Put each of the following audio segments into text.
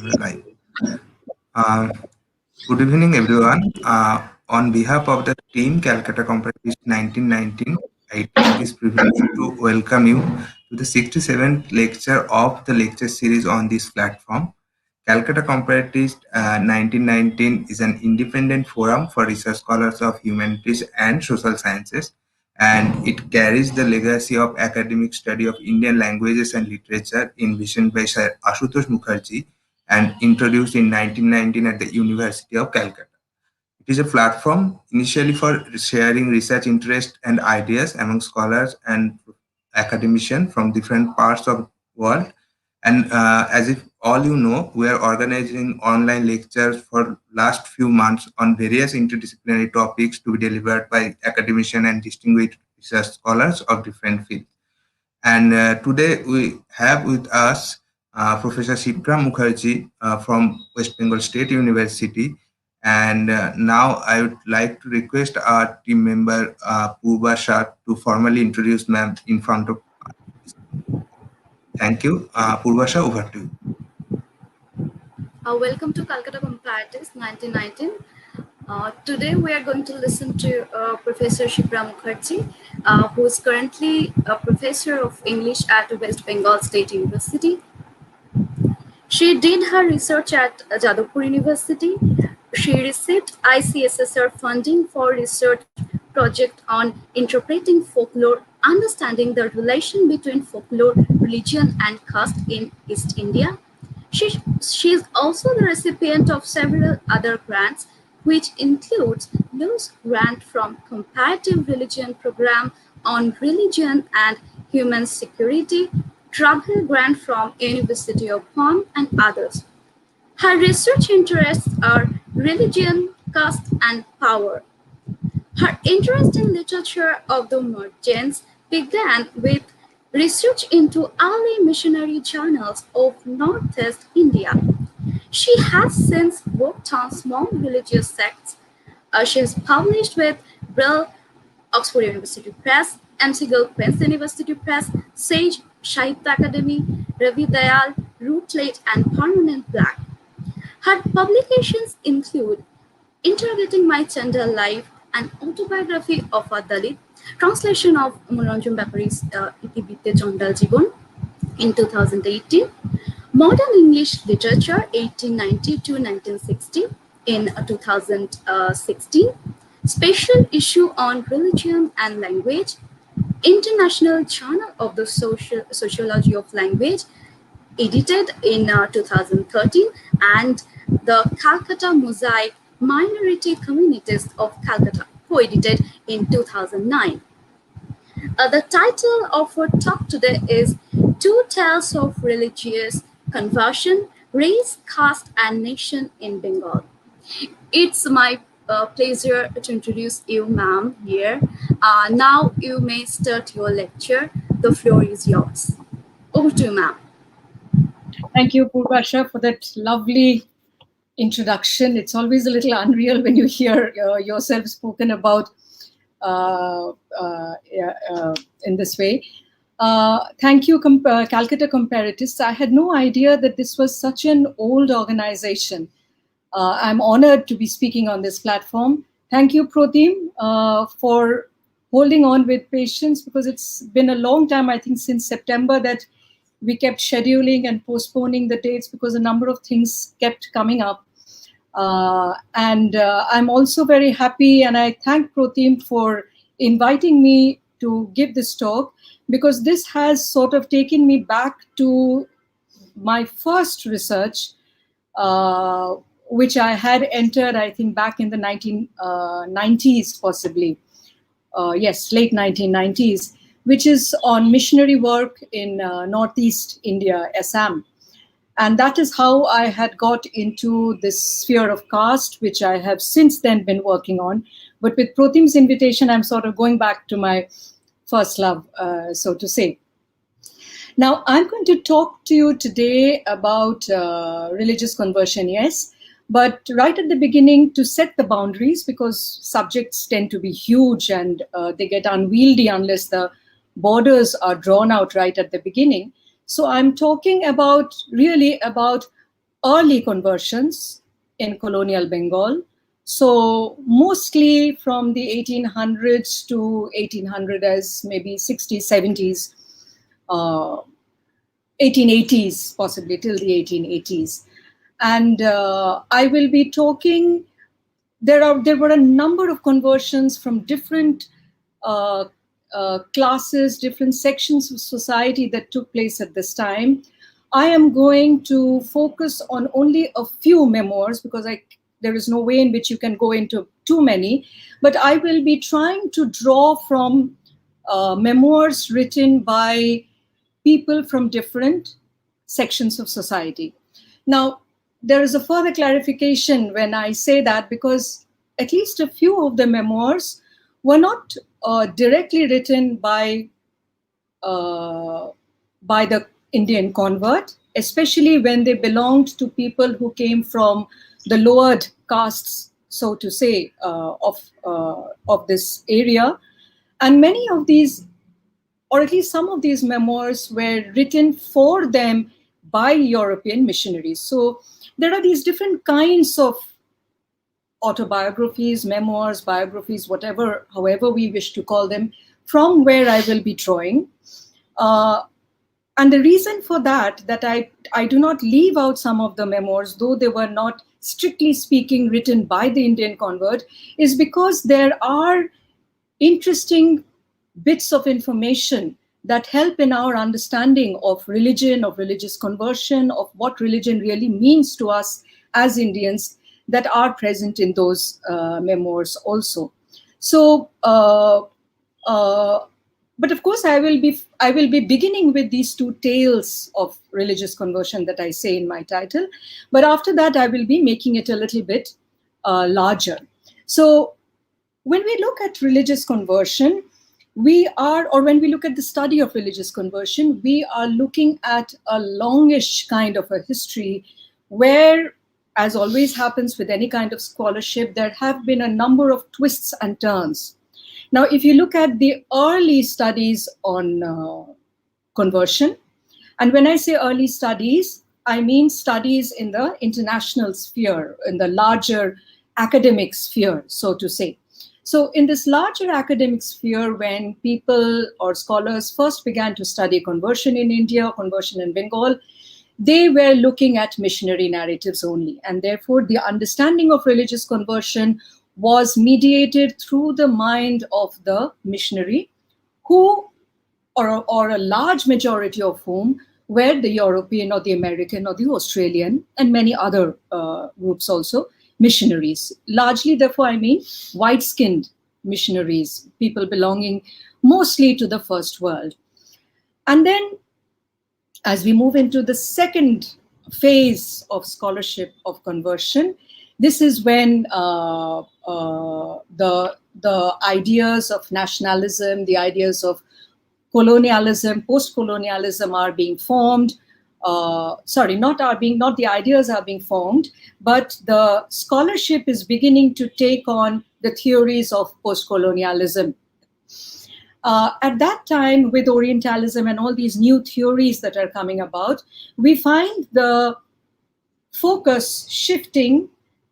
Right. Uh, Good evening, everyone. On behalf of the team Calcutta Comparatists 1919, I take this privilege to welcome you to the 67th lecture of the lecture series on this platform. Calcutta Comparatists 1919 is an independent forum for research scholars of humanities and social sciences, and it carries the legacy of academic study of Indian languages and literature envisioned by Sir Ashutosh Mukherjee and introduced in 1919 at the University of Calcutta. It is a platform initially for sharing research interests and ideas among scholars and academicians from different parts of the world. And as if all you know, we are organizing online lectures for last few months on various interdisciplinary topics to be delivered by academicians and distinguished research scholars of different fields. And today we have with us Professor Sipra Mukherjee from West Bengal State University. And now I would like to request our team member Purva Shah to formally introduce ma'am in front of. Thank you. Purva Shah, over to you. Welcome to Calcutta Comparatists 1919. Today we are going to listen to Professor Sipra Mukherjee, who is currently a professor of English at West Bengal State University. She did her research at Jadavpur University. She received ICSSR funding for research project on interpreting folklore, understanding the relation between folklore, religion, and caste in East India. She is also the recipient of several other grants, which includes Lewis Grant from Comparative Religion Program on Religion and Human Security, Travel Grant from University of Bonn, and others. Her research interests are religion, caste, and power. Her interest in literature of the Mukherjees began with research into early missionary journals of Northeast India. She has since worked on small religious sects. She has published with Brill, Oxford University Press, Antigua Queen's University Press, Sage, Sahitya Academy, Ravi Dayal, Rootlet, and Permanent Black. Her publications include Interrogating My Chandal Life, an autobiography of a Dalit, translation of Manoranjan Bapari's Itibitte Chandal Jibon in 2018, Modern English Literature 1890 to 1960 in 2016, special issue on religion and language, International Journal of the Sociology of Language, edited in 2013, and the Calcutta Mosaic Minority Communities of Calcutta, co-edited in 2009. The title of our talk today is Two Tales of Religious Conversion, Race, Caste, and Nation in Bengal. It's my pleasure to introduce you, ma'am, here. Now you may start your lecture. The floor is yours. Over to you, ma'am. Thank you, Purva, for that lovely introduction. It's always a little unreal when you hear yourself spoken about in this way. Thank you, Calcutta Comparatists. I had no idea that this was such an old organization. I'm honored to be speaking on this platform. Thank you, Proteam, for holding on with patience, because it's been a long time, I think since September, that we kept scheduling and postponing the dates because a number of things kept coming up. And I'm also very happy, and I thank Proteam for inviting me to give this talk, because this has sort of taken me back to my first research, which I had entered, I think, back in the 1990s, possibly. Yes, late 1990s, which is on missionary work in Northeast India, Assam. And that is how I had got into this sphere of caste, which I have since then been working on. But with Protim's invitation, I'm sort of going back to my first love, so to say. Now, I'm going to talk to you today about religious conversion, yes, but right at the beginning, to set the boundaries, because subjects tend to be huge and they get unwieldy unless the borders are drawn out right at the beginning. So I'm talking about really about early conversions in colonial Bengal. So mostly from the 1800s to 1800 as maybe 60s, 70s, 1880s, possibly till the 1880s. And I will be talking, there were a number of conversions from different uh, classes, different sections of society that took place at this time. I am going to focus on only a few memoirs because there is no way in which you can go into too many, but I will be trying to draw from memoirs written by people from different sections of society. Now, there is a further clarification when I say that, because at least a few of the memoirs were not directly written by the Indian convert, especially when they belonged to people who came from the lowered castes, so to say, of this area. And many of these, or at least some of these memoirs, were written for them by European missionaries. So there are these different kinds of autobiographies, memoirs, biographies, whatever, however we wish to call them, from where I will be drawing. And the reason for that I do not leave out some of the memoirs, though they were not strictly speaking written by the Indian convert, is because there are interesting bits of information that help in our understanding of religion, of religious conversion, of what religion really means to us as Indians, that are present in those memoirs also. So, but of course, I will be beginning with these two tales of religious conversion that I say in my title. But after that, I will be making it a little bit larger. So, when we look at religious conversion, when we look at the study of religious conversion, we are looking at a longish kind of a history where, as always happens with any kind of scholarship, there have been a number of twists and turns. Now, if you look at the early studies on conversion, and when I say early studies, I mean studies in the international sphere, in the larger academic sphere, so to say. So in this larger academic sphere, when people or scholars first began to study conversion in India, conversion in Bengal, they were looking at missionary narratives only. And therefore, the understanding of religious conversion was mediated through the mind of the missionary, who, or a large majority of whom, were the European or the American or the Australian and many other groups also, missionaries. Largely, therefore, I mean white-skinned missionaries, people belonging mostly to the first world. And then, as we move into the second phase of scholarship of conversion, this is when the ideas of nationalism, the ideas of colonialism, post-colonialism are being formed. Not the ideas are being formed, but the scholarship is beginning to take on the theories of post-colonialism. At that time, with Orientalism and all these new theories that are coming about, we find the focus shifting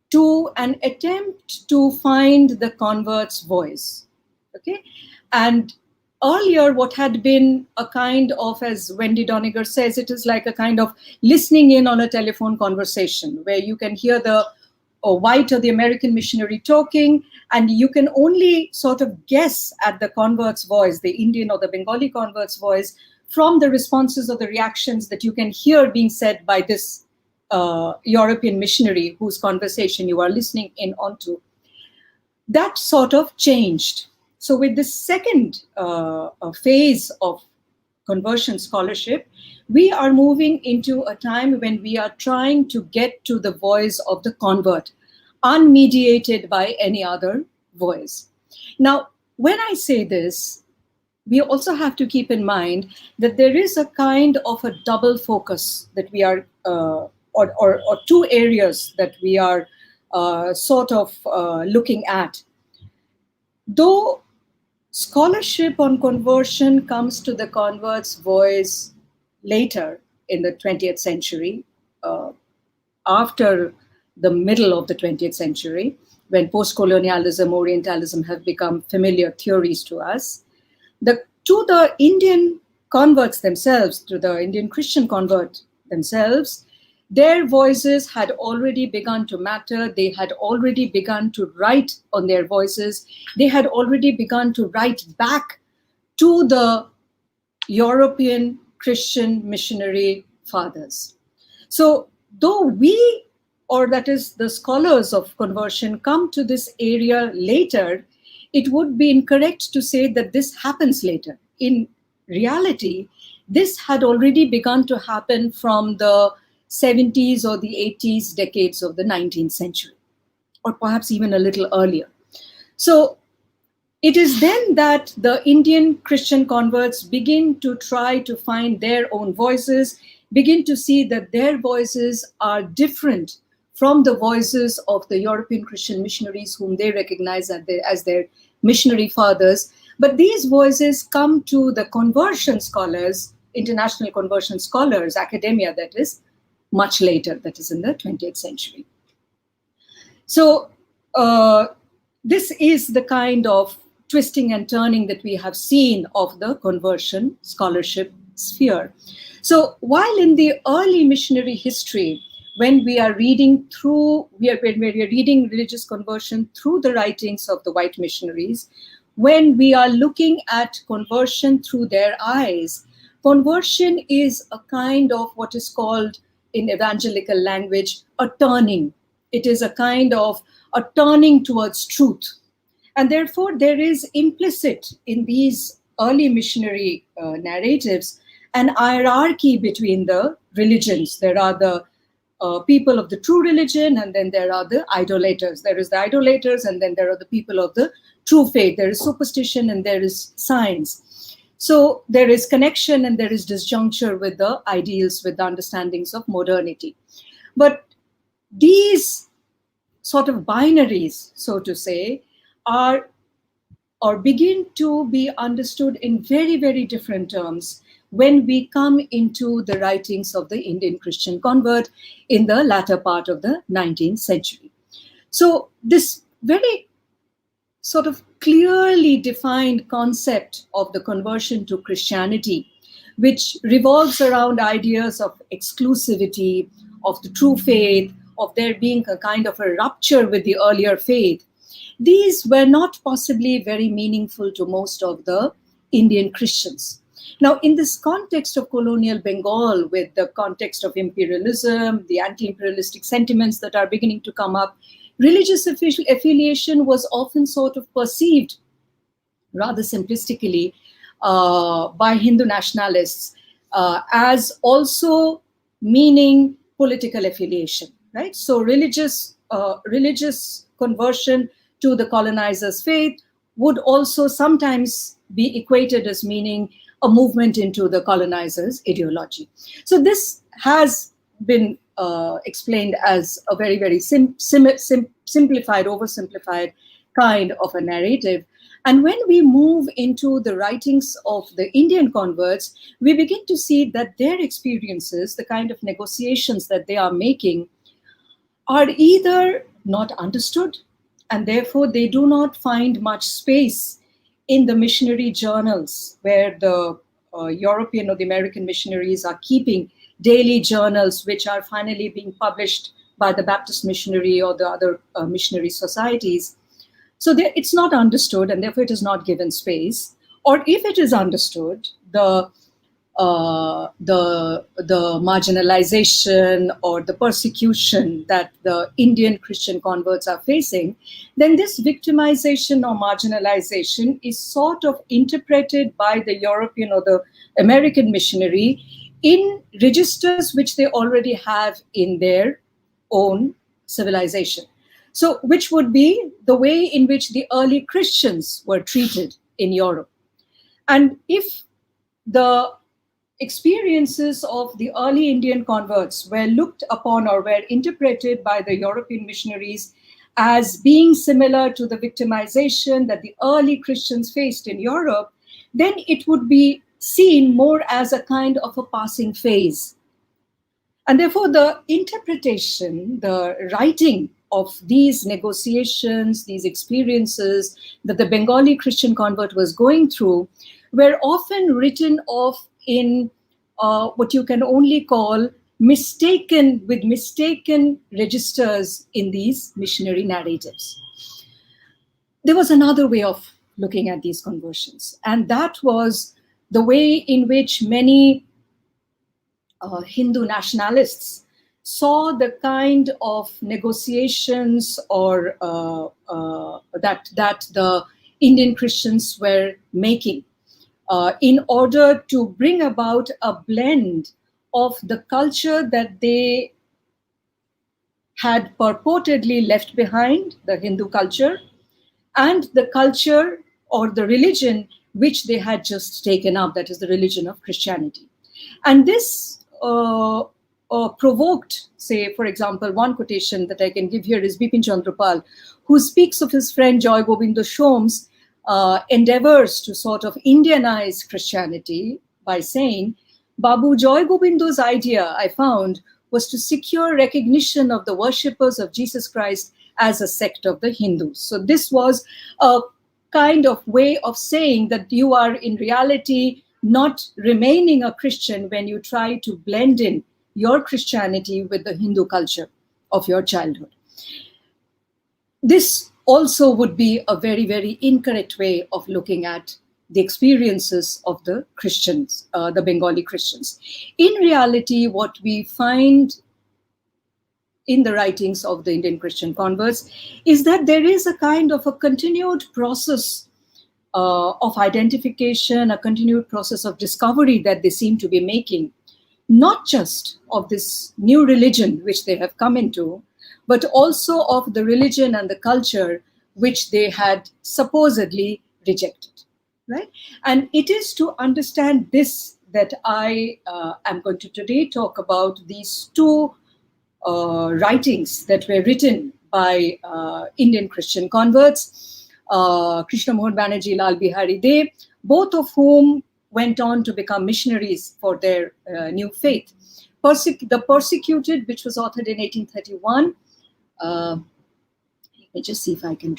to an attempt to find the convert's voice. Okay, and earlier, what had been a kind of, as Wendy Doniger says, it is like a kind of listening in on a telephone conversation where you can hear the white or the American missionary talking, and you can only sort of guess at the convert's voice, the Indian or the Bengali convert's voice, from the responses or the reactions that you can hear being said by this European missionary whose conversation you are listening in onto. That sort of changed. So with this second phase of conversion scholarship, we are moving into a time when we are trying to get to the voice of the convert, unmediated by any other voice. Now, when I say this, we also have to keep in mind that there is a kind of a double focus that we are, or two areas that we are looking at. Though scholarship on conversion comes to the convert's voice later in the 20th century, after the middle of the 20th century, when post-colonialism, Orientalism have become familiar theories to us, to the Indian converts themselves, to the Indian Christian convert themselves, their voices had already begun to matter. They had already begun to write on their voices. They had already begun to write back to the European Christian missionary fathers. So though we, or that is the scholars of conversion, come to this area later, it would be incorrect to say that this happens later. In reality, this had already begun to happen from the 70s or the 80s decades of the 19th century, or perhaps even a little earlier. So it is then that the Indian Christian converts begin to try to find their own voices, begin to see that their voices are different from the voices of the European Christian missionaries whom they recognize as their missionary fathers. But these voices come to the conversion scholars, international conversion scholars, academia that is, much later, that is in the 20th century. So this is the kind of twisting and turning that we have seen of the conversion scholarship sphere. So while in the early missionary history, when we are reading through, when we are reading religious conversion through the writings of the white missionaries, when we are looking at conversion through their eyes, conversion is a kind of what is called in evangelical language, a turning. It is a kind of a turning towards truth. And therefore, there is implicit in these early missionary narratives an hierarchy between the religions. There are the people of the true religion, and then there are the idolaters. There is the idolaters, and then there are the people of the true faith. There is superstition, and there is science. So there is connection and there is disjuncture with the ideals, with the understandings of modernity. But these sort of binaries, so to say, are or begin to be understood in very, very different terms when we come into the writings of the Indian Christian convert in the latter part of the 19th century. So this very sort of clearly defined concept of the conversion to Christianity, which revolves around ideas of exclusivity, of the true faith, of there being a kind of a rupture with the earlier faith, these were not possibly very meaningful to most of the Indian Christians. Now, in this context of colonial Bengal, with the context of imperialism, the anti-imperialistic sentiments that are beginning to come up, religious affiliation was often sort of perceived rather simplistically by Hindu nationalists as also meaning political affiliation, right? So religious conversion to the colonizer's faith would also sometimes be equated as meaning a movement into the colonizer's ideology. So this has been explained as a very, very simplified, oversimplified kind of a narrative. And when we move into the writings of the Indian converts, we begin to see that their experiences, the kind of negotiations that they are making, are either not understood, and therefore they do not find much space in the missionary journals where the European or the American missionaries are keeping daily journals, which are finally being published by the Baptist missionary or the other missionary societies. So it's not understood, and therefore it is not given space. Or if it is understood, the marginalization or the persecution that the Indian Christian converts are facing, then this victimization or marginalization is sort of interpreted by the European or the American missionary in registers which they already have in their own civilization. So which would be the way in which the early Christians were treated in Europe. And if the experiences of the early Indian converts were looked upon or were interpreted by the European missionaries as being similar to the victimization that the early Christians faced in Europe, then it would be seen more as a kind of a passing phase. And therefore, the interpretation, the writing of these negotiations, these experiences that the Bengali Christian convert was going through were often written off in what you can only call mistaken registers in these missionary narratives. There was another way of looking at these conversions, and that was the way in which many Hindu nationalists saw the kind of negotiations or that the Indian Christians were making in order to bring about a blend of the culture that they had purportedly left behind, the Hindu culture, and the culture or the religion which they had just taken up, that is the religion of Christianity. And this provoked, say, for example, one quotation that I can give here is Bipin Chandrapal, who speaks of his friend Joy Gobindo Shom's endeavors to sort of Indianize Christianity by saying, Babu Joy Gobindo's idea, I found, was to secure recognition of the worshippers of Jesus Christ as a sect of the Hindus. So this was a kind of way of saying that you are in reality not remaining a Christian when you try to blend in your Christianity with the Hindu culture of your childhood. This also would be a very, very incorrect way of looking at the experiences of the Christians, the Bengali Christians. In reality, what we find in the writings of the Indian Christian converts is that there is a kind of a continued process of identification, a continued process of discovery that they seem to be making, not just of this new religion which they have come into, but also of the religion and the culture which they had supposedly rejected, right? And it is to understand this that I am going to today talk about these two writings that were written by Indian Christian converts, Krishna Mohan Banerjee, Lal Bihari Deb, both of whom went on to become missionaries for their new faith. The Persecuted, which was authored in 1831. Let me just see if I can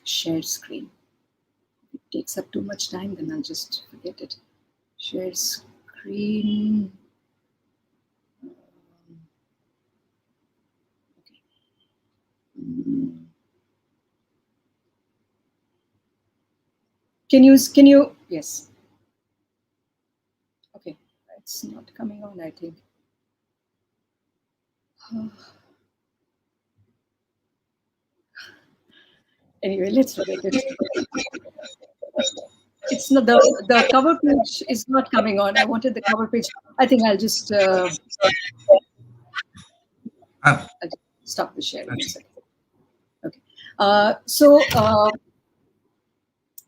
share screen. If it takes up too much time, then I'll just forget it. Share screen. Can you, yes. Okay, it's not coming on, I think. Anyway, let's forget it. It's not the cover page is not coming on. I wanted the cover page. I think I'll just I'll just stop the sharing. Okay.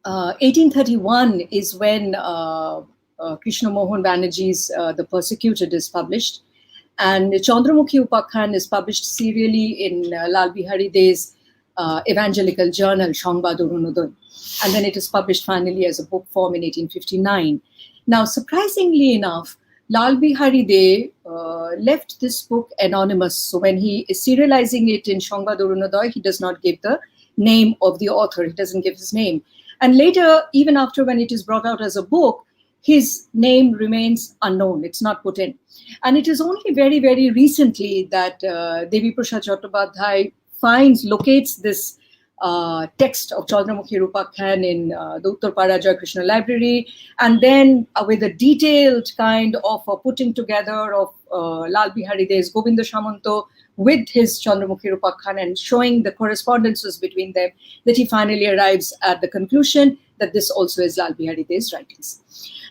1831 is when Krishna Mohan Banerjee's The Persecuted is published, and Chandramukhi Upakhan is published serially in Lal Bihari Deb's evangelical journal Shangbad Arunodai, and then it is published finally as a book form in 1859. Now, surprisingly enough, Lal Bihari Deb left this book anonymous. So when he is serializing it in Shangbad Arunodai, he does not give the name of the author. He doesn't give his name. And later, even after when it is brought out as a book, his name remains unknown. It's not put in. And it is only very, very recently that Devi Prasad Chattopadhyay locates this text of Chandramukhi Upakhan in the Uttarpara Joy Krishna Library, and then with a detailed kind of a putting together of Lal Bihari Deb's Govinda Shamanto with his Chandramukhi Upakhan and showing the correspondences between them, that he finally arrives at the conclusion that this also is Lal Bihari Deb's writings.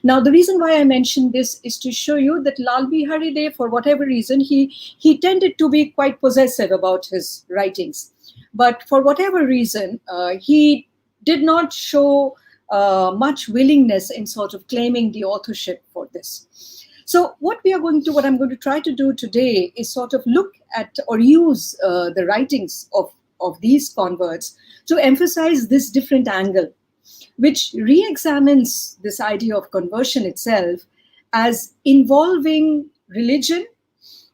Now, the reason why I mention this is to show you that Lal Bihari Deb, for whatever reason, he tended to be quite possessive about his writings. But for whatever reason, he did not show much willingness in sort of claiming the authorship for this. So what I'm going to try to do today is sort of look at or use the writings of these converts to emphasize this different angle, which re-examines this idea of conversion itself as involving religion,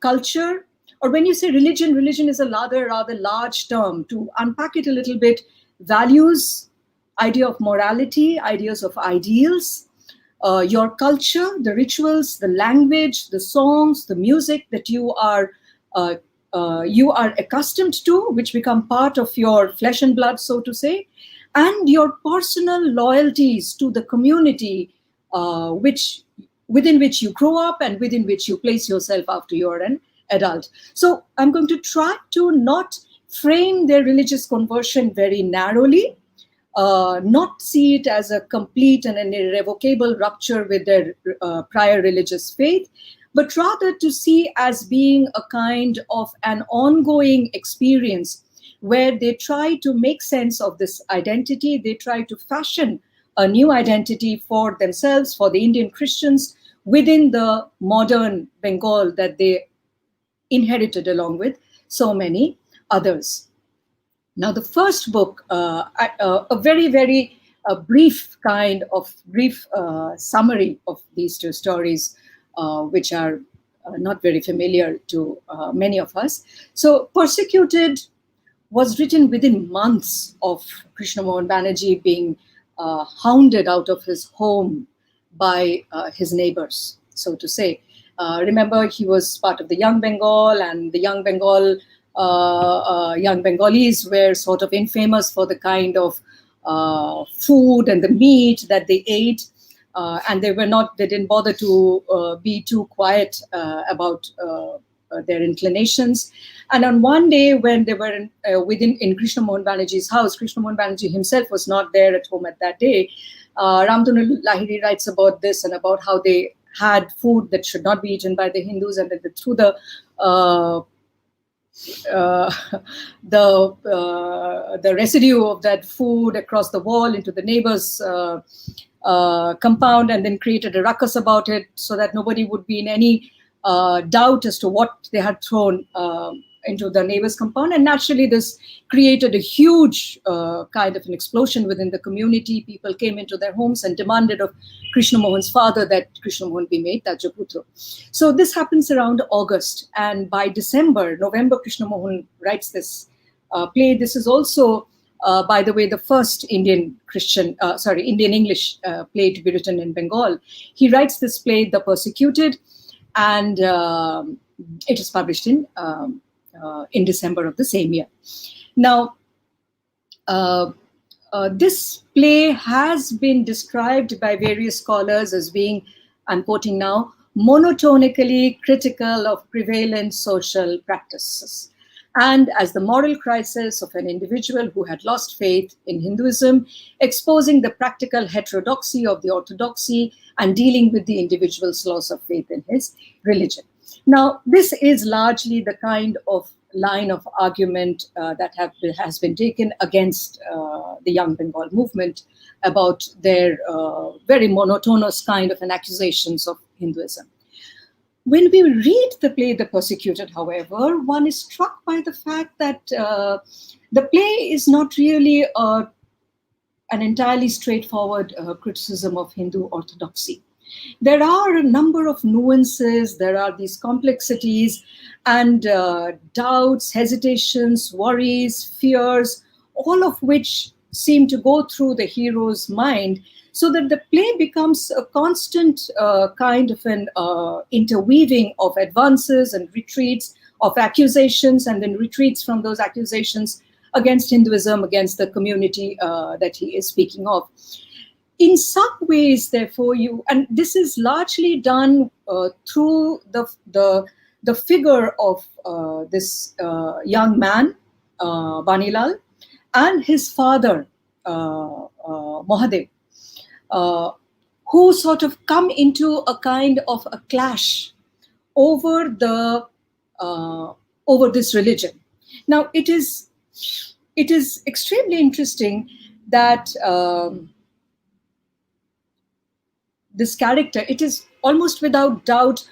culture, or when you say religion, religion is a rather large term. To unpack it a little bit, values, idea of morality, ideas of ideals, your culture, the rituals, the language, the songs, the music that you are accustomed to, which become part of your flesh and blood, so to say, and your personal loyalties to the community within which you grow up and within which you place yourself after you're an adult. So I'm going to try to not frame their religious conversion very narrowly, not see it as a complete and an irrevocable rupture with their prior religious faith, but rather to see as being a kind of an ongoing experience where they try to make sense of this identity. They try to fashion a new identity for themselves, for the Indian Christians, within the modern Bengal that they inherited along with so many others. Now, the first book, a very brief summary of these two stories, which are not very familiar to many of us. So, Persecuted was written within months of Krishna Mohan Banerjee being hounded out of his home by his neighbors, so to say. Remember, he was part of the Young Bengal, and the Young Bengalis were sort of infamous for the kind of food and the meat that they ate, and they didn't bother to be too quiet about their inclinations. And on one day when they were in Krishna Mohan Banerjee's house, Krishna Mohan Banerjee himself was not there at home at that day. Ramdanu Lahiri writes about this and about how they had food that should not be eaten by the Hindus, and that they threw the residue of that food across the wall into the neighbor's compound, and then created a ruckus about it so that nobody would be in any doubt as to what they had thrown into the neighbor's compound. And naturally, this created a huge kind of an explosion within the community. People came into their homes and demanded of Krishna Mohan's father that Krishna Mohan be made Tajaputro. So this happens around August. And by November, Krishna Mohan writes this play. This is also, by the way, the first Indian English play to be written in Bengal. He writes this play, The Persecuted, and it was published in December of the same year. Now, this play has been described by various scholars as being, I'm quoting now, monotonically critical of prevalent social practices, and as the moral crisis of an individual who had lost faith in Hinduism, exposing the practical heterodoxy of the orthodoxy and dealing with the individual's loss of faith in his religion. Now, this is largely the kind of line of argument that has been taken against the Young Bengal movement about their very monotonous kind of an accusations of Hinduism. When we read the play The Persecuted, however, one is struck by the fact that the play is not really an entirely straightforward criticism of Hindu orthodoxy. There are a number of nuances, there are these complexities and doubts, hesitations, worries, fears, all of which seem to go through the hero's mind, so that the play becomes a constant kind of an interweaving of advances and retreats, of accusations and then retreats from those accusations against Hinduism, against the community that he is speaking of. In some ways, therefore, and this is largely done through the figure of this young man, Banilal, and his father, Mahadev, who sort of come into a kind of a clash over this religion. Now, it is extremely interesting that this character, it is almost without doubt,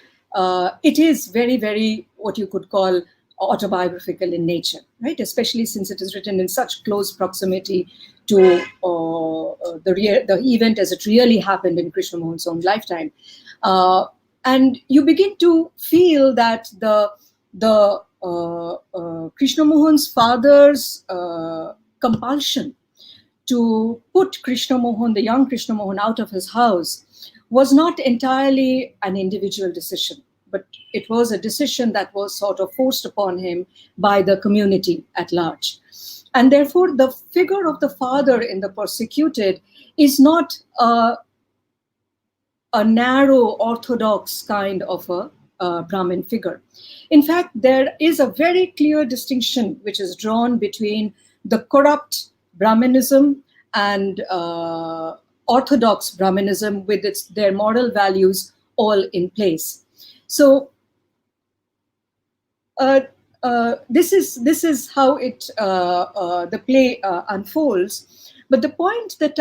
it is very what you could call autobiographical in nature, right? Especially since it is written in such close proximity to the event as it really happened in Krishna Mohan's own lifetime. And you begin to feel that the Krishna Mohan's father's compulsion to put Krishna Mohan, the young Krishna Mohan, out of his house was not entirely an individual decision, but it was a decision that was sort of forced upon him by the community at large. And therefore, the figure of the father in the persecuted is not a narrow orthodox kind of a Brahmin figure. In fact, there is a very clear distinction which is drawn between the corrupt Brahminism and orthodox Brahminism with their moral values all in place. So this is how it the play unfolds. But the point that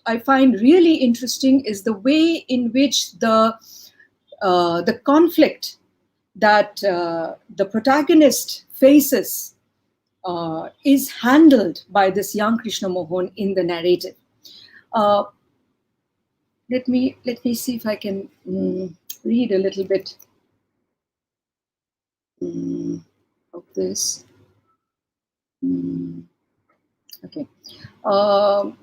I find really interesting is the way in which the conflict that the protagonist faces is handled by this young Krishna Mohan in the narrative. Let me see if I can read a little bit of this. Okay. So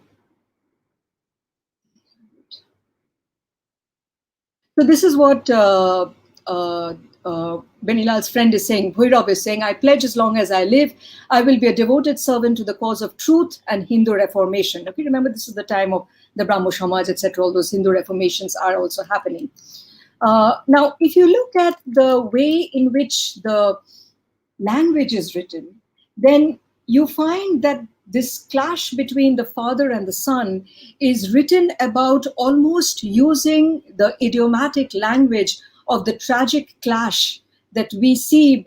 this is what Benilal's friend is saying, Bhairav is saying, I pledge as long as I live, I will be a devoted servant to the cause of truth and Hindu reformation. Okay, remember this is the time of the Brahmo Samaj, etc. All those Hindu reformations are also happening. Now, if you look at the way in which the language is written, then you find that this clash between the father and the son is written about almost using the idiomatic language of the tragic clash that we see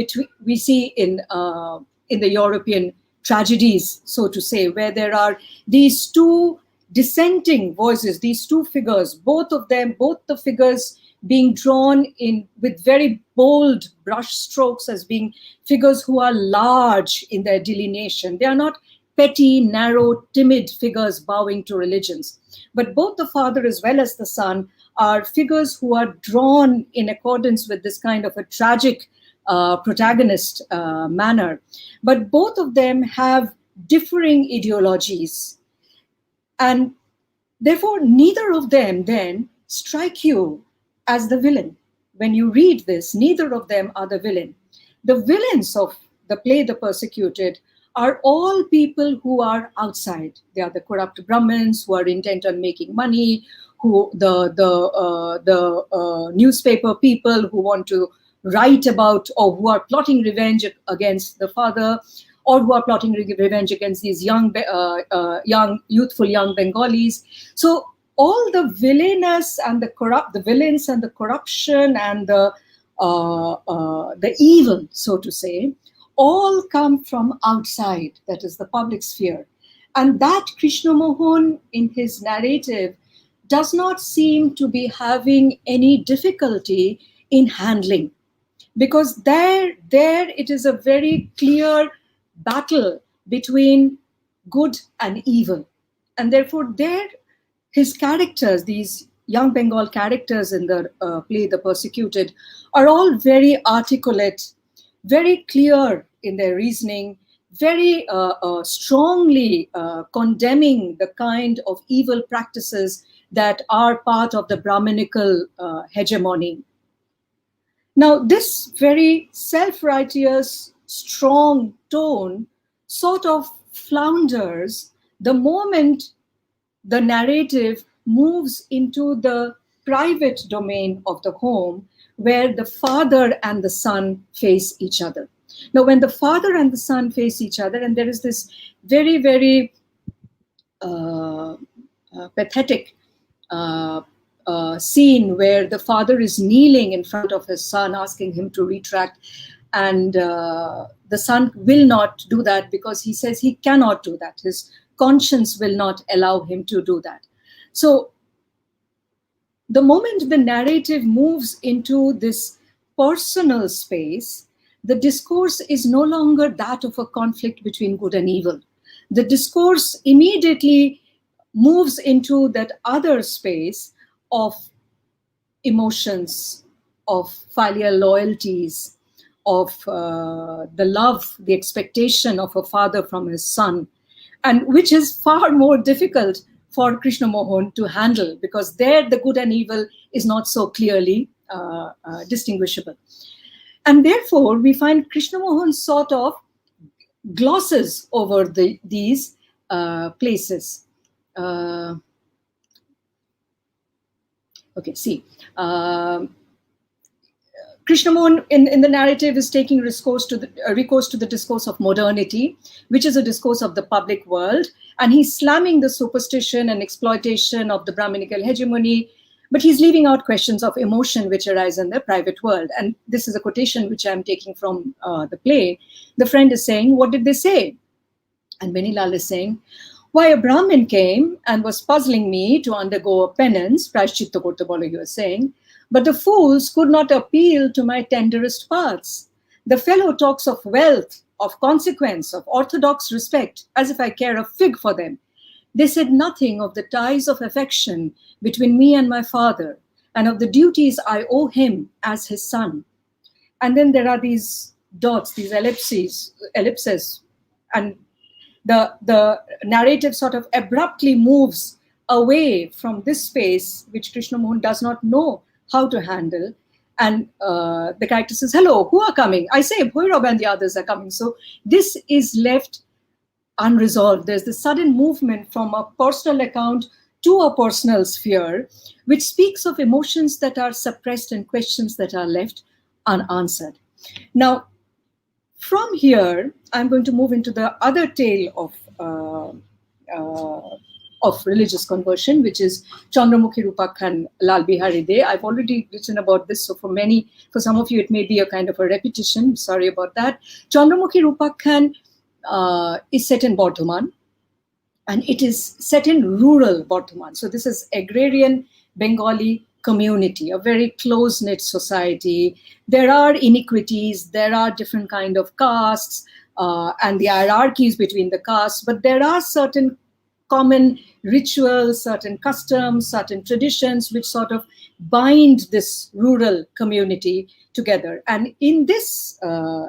in the European tragedies, so to say, where there are these two dissenting voices, these two figures, both the figures being drawn in with very bold brush strokes as being figures who are large in their delineation. They are not petty, narrow, timid figures bowing to religions. But both the father as well as the son are figures who are drawn in accordance with this kind of a tragic protagonist manner. But both of them have differing ideologies. And therefore, neither of them then strike you as the villain. When you read this, neither of them are the villain. The villains of the play The Persecuted are all people who are outside. They are the corrupt Brahmins who are intent on making money, who the newspaper people who want to write about or who are plotting revenge against the father, or who are plotting revenge against these youthful young Bengalis. So all the villainous and the villains and the corruption and the evil, so to say, all come from outside, that is the public sphere. And that Krishna Mohan in his narrative does not seem to be having any difficulty in handling, because there it is a very clear battle between good and evil. And therefore there his characters, these young Bengal characters in the play The Persecuted, are all very articulate, very clear in their reasoning, very strongly condemning the kind of evil practices that are part of the Brahminical hegemony. Now, this very self-righteous, strong tone sort of flounders the moment the narrative moves into the private domain of the home, where the father and the son face each other. Now, when the father and the son face each other, and there is this very, very pathetic scene where the father is kneeling in front of his son, asking him to retract, and the son will not do that because he says he cannot do that. His conscience will not allow him to do that. So the moment the narrative moves into this personal space, the discourse is no longer that of a conflict between good and evil. The discourse immediately moves into that other space of emotions, of filial loyalties, of the love, the expectation of a father from his son, and which is far more difficult for Krishna Mohan to handle, because there the good and evil is not so clearly distinguishable. And therefore, we find Krishna Mohan sort of glosses over these places. Okay, see. Krishna Mohan in the narrative is taking recourse to the discourse of modernity, which is a discourse of the public world, and he's slamming the superstition and exploitation of the Brahminical hegemony, but he's leaving out questions of emotion which arise in the private world. And this is a quotation which I'm taking from the play. The friend is saying, "What did they say?" And Benilal is saying, "Why, a Brahmin came and was puzzling me to undergo a penance," Prashchitta Korte bolo, he was saying, "but the fools could not appeal to my tenderest parts. The fellow talks of wealth, of consequence, of orthodox respect, as if I care a fig for them. They said nothing of the ties of affection between me and my father, and of the duties I owe him as his son." And then there are these dots, these ellipses, and the narrative sort of abruptly moves away from this space, which Krishna Mohan does not know how to handle. And the character says, "Hello, who are coming?" I say, "Bhoirab and the others are coming." So this is left unresolved. There's the sudden movement from a personal account to a personal sphere, which speaks of emotions that are suppressed and questions that are left unanswered. Now, from here, I'm going to move into the other tale of religious conversion, which is Chandramukhi Rupakhan Lal Bihari Dey. I've already written about this, so for some of you, it may be a kind of a repetition. Sorry about that. Chandramukhi Rupakhan is set in Bardhaman, and it is set in rural Bardhaman. So this is agrarian Bengali community, a very close-knit society. There are inequities, there are different kind of castes, and the hierarchies between the castes, but there are certain common rituals, certain customs, certain traditions, which sort of bind this rural community together. And in this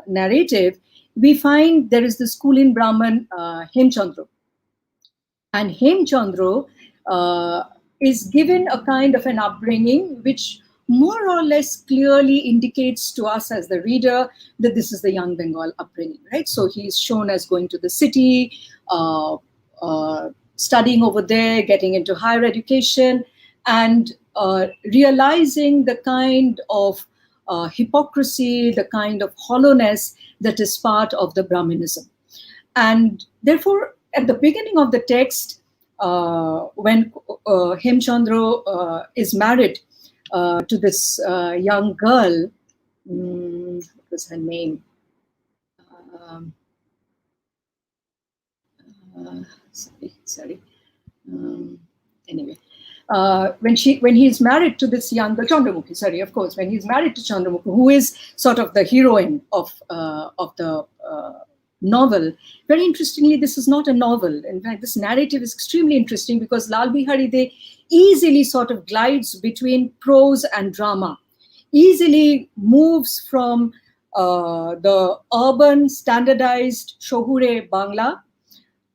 narrative, we find there is this Kulin Brahman, Hemchandra. And Hemchandra is given a kind of an upbringing which more or less clearly indicates to us as the reader that this is the young Bengal upbringing, right? So he's shown as going to the city, studying over there, getting into higher education, and realizing the kind of hypocrisy, the kind of hollowness that is part of the Brahminism. And therefore, at the beginning of the text, when Hemchandra is married to this young girl, what was her name? Sorry. Anyway, when he's married to this young girl, Chandramukhi, sorry, of course, when he's married to Chandramukhi, who is sort of the heroine of the novel. Very interestingly, this is not a novel. In fact, this narrative is extremely interesting because Lal Bihari Dey easily sort of glides between prose and drama, easily moves from the urban standardized Shohure Bangla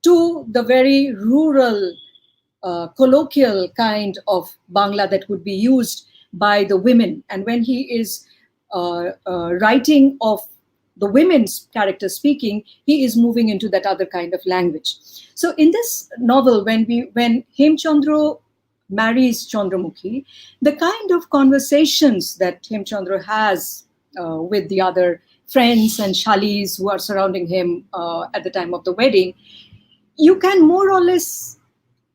to the very rural colloquial kind of Bangla that would be used by the women. And when he is writing of the women's character speaking, he is moving into that other kind of language. So in this novel, when Hemchandra marries Chandramukhi, the kind of conversations that Hemchandra has with the other friends and shalis who are surrounding him at the time of the wedding, you can more or less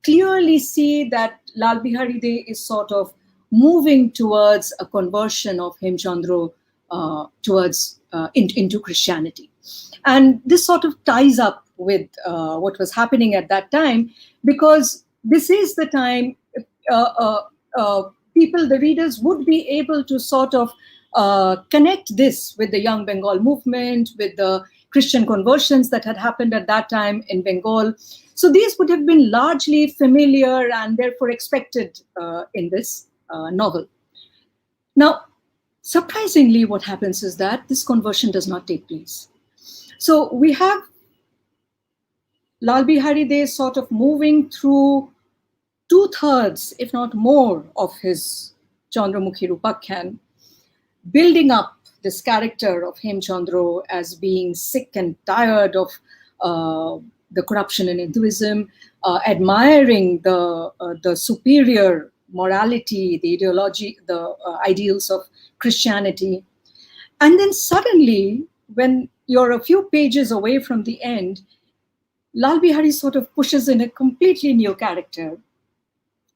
clearly see that Lal Bihari Dey is sort of moving towards a conversion of Hemchandra towards into Christianity. And this sort of ties up with what was happening at that time, because this is the time people, the readers, would be able to sort of connect this with the Young Bengal movement, with the Christian conversions that had happened at that time in Bengal. So these would have been largely familiar and therefore expected in this novel. Now, Surprisingly, what happens is that this conversion does not take place. So we have Lal Bihari Dey sort of moving through 2/3, if not more, of his Chandramukhi Rupakhyan, building up this character of Hemchandra as being sick and tired of the corruption in Hinduism, admiring the superior morality, the ideology, the ideals of Christianity. And then suddenly, when you're a few pages away from the end, Lal Bihari sort of pushes in a completely new character,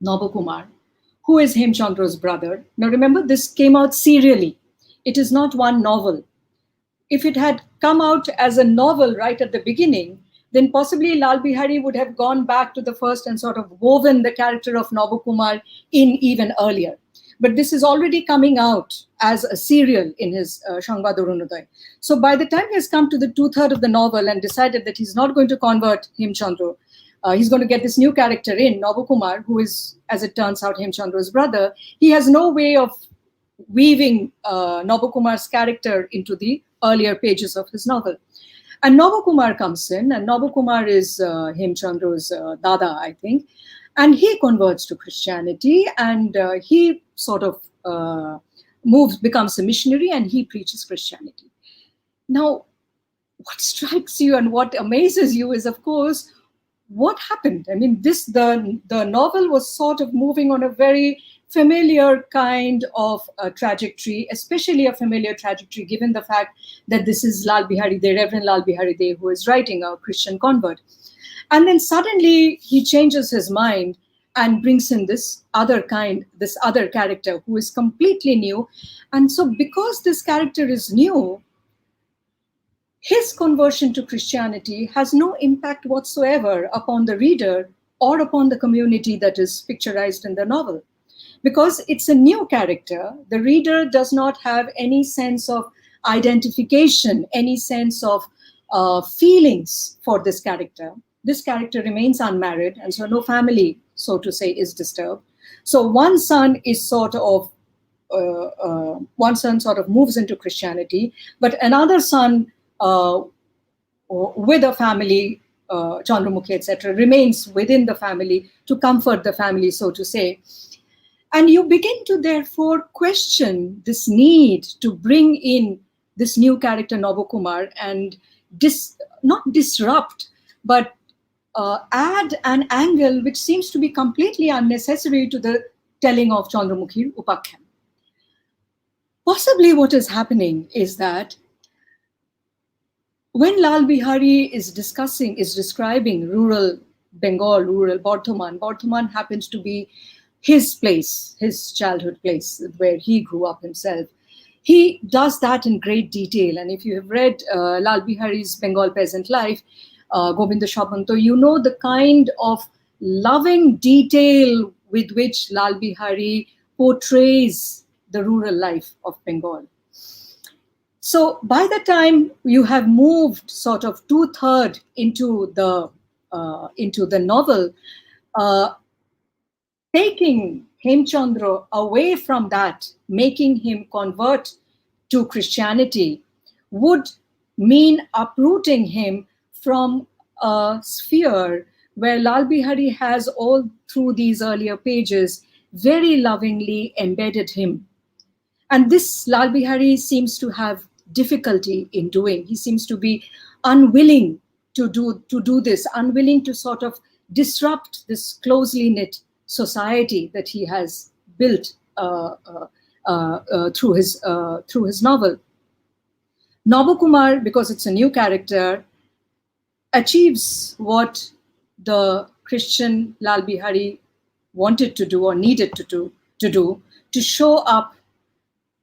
Nabakumar, who is Hemchandra's brother. Now remember, this came out serially. It is not one novel. If it had come out as a novel right at the beginning, then possibly Lal Bihari would have gone back to the first and sort of woven the character of Nabakumar in even earlier. But this is already coming out as a serial in his Shangbad Arunodoy. So by the time he has come to the 2/3 of the novel and decided that he's not going to convert Hemchandra, he's going to get this new character in, Nabakumar, who is, as it turns out, Hemchandra's brother. He has no way of weaving Nabakumar's character into the earlier pages of his novel. And Nabakumar comes in, and Nabakumar is Hemchandra's dada, I think. And he converts to Christianity, and he sort of becomes a missionary, and he preaches Christianity. Now, what strikes you and what amazes you is, of course, what happened. I mean, the novel was sort of moving on a very familiar kind of trajectory, especially a familiar trajectory, given the fact that this is Lal Bihari Dey, Reverend Lal Bihari Dey, who is writing, a Christian convert. And then suddenly he changes his mind and brings in this other character who is completely new. And so because this character is new, his conversion to Christianity has no impact whatsoever upon the reader or upon the community that is picturized in the novel. Because it's a new character, the reader does not have any sense of identification, any sense of feelings for this character. This character remains unmarried, and so no family, so to say, is disturbed. So one son sort of moves into Christianity, but another son with a family, Chandramukhi, etc., remains within the family to comfort the family, so to say. And you begin to therefore question this need to bring in this new character, Nabakumar, and not disrupt, but add an angle which seems to be completely unnecessary to the telling of Chandramukhi Upakhyan. Possibly what is happening is that when Lal Bihari is describing rural Bengal, rural Bardhaman happens to be his place, his childhood place, where he grew up himself. He does that in great detail. And if you have read Lal Bihari's Bengal Peasant Life, Govinda Shabanto, you know the kind of loving detail with which Lal Bihari portrays the rural life of Bengal. So by the time you have moved sort of 2/3 into the novel, taking Hemchandra away from that, making him convert to Christianity, would mean uprooting him from a sphere where Lal Bihari has all through these earlier pages very lovingly embedded him. And this Lal Bihari seems to have difficulty in doing. He seems to be unwilling to do this, unwilling to sort of disrupt this closely knit society that he has built through his novel. Nabakumar, because it's a new character, achieves what the Christian Lal Bihari wanted to do or needed to do to show up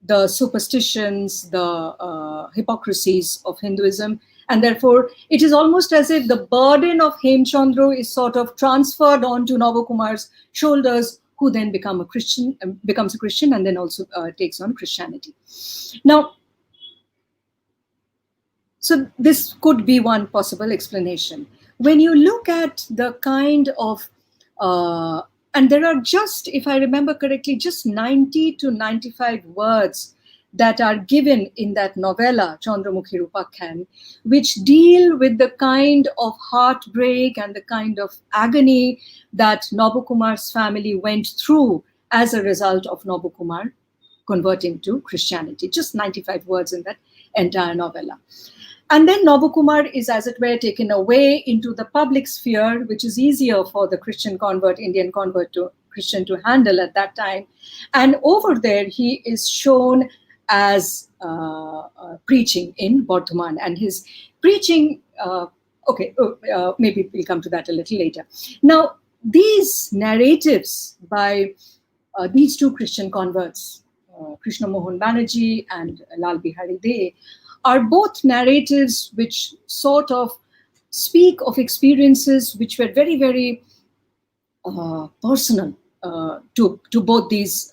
the superstitions, the hypocrisies of Hinduism. And therefore, it is almost as if the burden of Hemchandra is sort of transferred onto Nabakumar's shoulders, who then becomes a Christian, and then also takes on Christianity. Now, so this could be one possible explanation. When you look at the kind of, and there are just, if I remember correctly, just 90 to 95 words that are given in that novella, Chandramukhi Rupakhan, which deal with the kind of heartbreak and the kind of agony that Nabakumar's family went through as a result of Nabakumar converting to Christianity. Just 95 words in that entire novella. And then Nabakumar is, as it were, taken away into the public sphere, which is easier for the Christian convert, Indian convert to Christian to handle at that time. And over there, he is shown as preaching in Bardhaman. And his preaching, maybe we'll come to that a little later. Now, these narratives by these two Christian converts, Krishna Mohan Banerjee and Lal Bihari Dey, are both narratives which sort of speak of experiences which were very, very personal to both these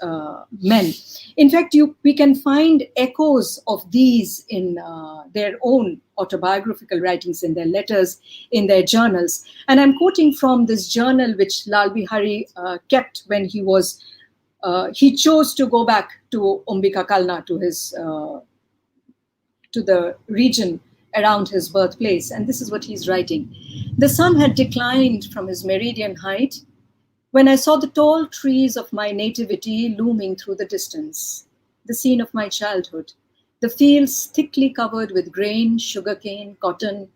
men. In fact, we can find echoes of these in their own autobiographical writings, in their letters, in their journals. And I'm quoting from this journal which Lal Bihari kept when he chose to go back to Ambika Kalna, to the region around his birthplace. And this is what he's writing. The sun had declined from his meridian height when I saw the tall trees of my nativity looming through the distance, the scene of my childhood, the fields thickly covered with grain, sugarcane, cotton,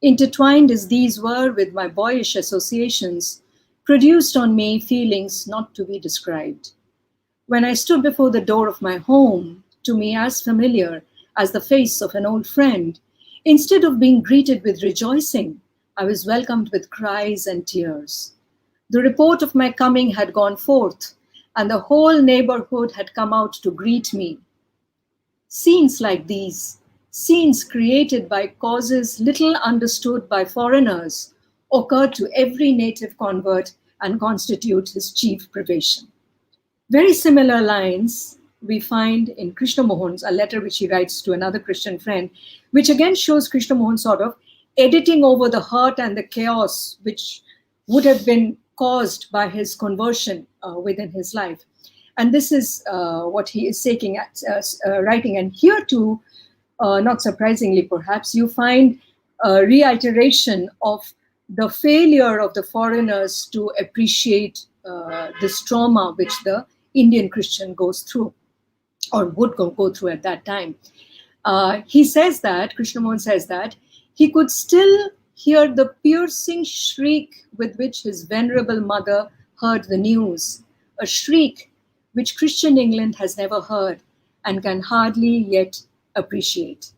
intertwined as these were with my boyish associations, produced on me feelings not to be described. When I stood before the door of my home, to me as familiar as the face of an old friend, instead of being greeted with rejoicing, I was welcomed with cries and tears. The report of my coming had gone forth, and the whole neighborhood had come out to greet me. Scenes like these, scenes created by causes little understood by foreigners, occur to every native convert and constitute his chief privation. Very similar lines we find in Krishna Mohan's, a letter which he writes to another Christian friend, which again shows Krishna Mohan sort of editing over the hurt and the chaos which would have been caused by his conversion within his life. And this is what he is writing. And here too, not surprisingly perhaps, you find a reiteration of the failure of the foreigners to appreciate this trauma which the Indian Christian goes through, or would go through at that time. He says that, Krishna Mohan says that, he could still hear the piercing shriek with which his venerable mother heard the news, a shriek which Christian England has never heard and can hardly yet appreciate.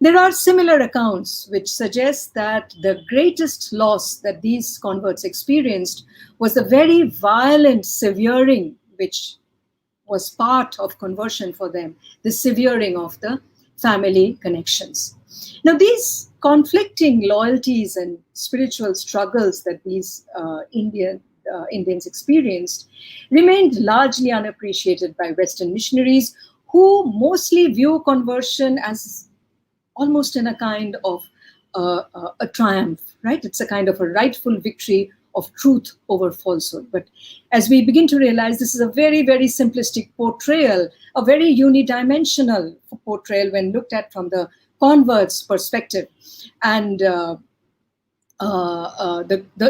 There are similar accounts which suggest that the greatest loss that these converts experienced was the very violent severing which was part of conversion for them, the severing of the family connections. Now, these conflicting loyalties and spiritual struggles that these Indians experienced remained largely unappreciated by Western missionaries, who mostly view conversion as almost in a kind of a triumph, right? It's a kind of a rightful victory of truth over falsehood. But as we begin to realize, this is a very, very simplistic portrayal, a very unidimensional portrayal when looked at from the convert's perspective. And the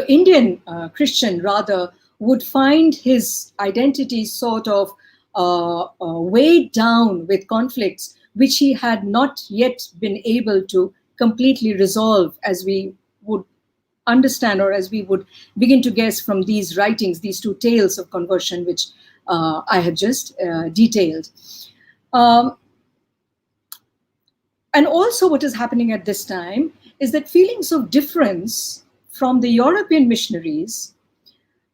Indian Christian, rather, would find his identity sort of weighed down with conflicts which he had not yet been able to completely resolve, as we would understand, or as we would begin to guess from these writings, these two tales of conversion which I have just detailed. And also what is happening at this time is that feelings of difference from the European missionaries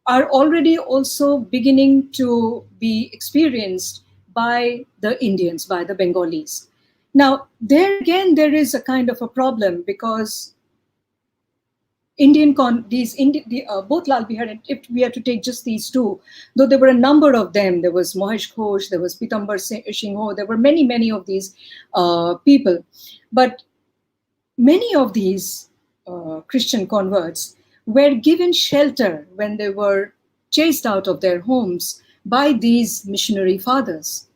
are already also beginning to be experienced by the Indians, by the Bengalis. Now, there again, there is a kind of a problem, because both Lal Bihari, if we are to take just these two, though there were a number of them, there was Mohesh Ghosh, there was Pitambar Singho, there were many, many of these people. But many of these Christian converts were given shelter when they were chased out of their homes by these missionary fathers.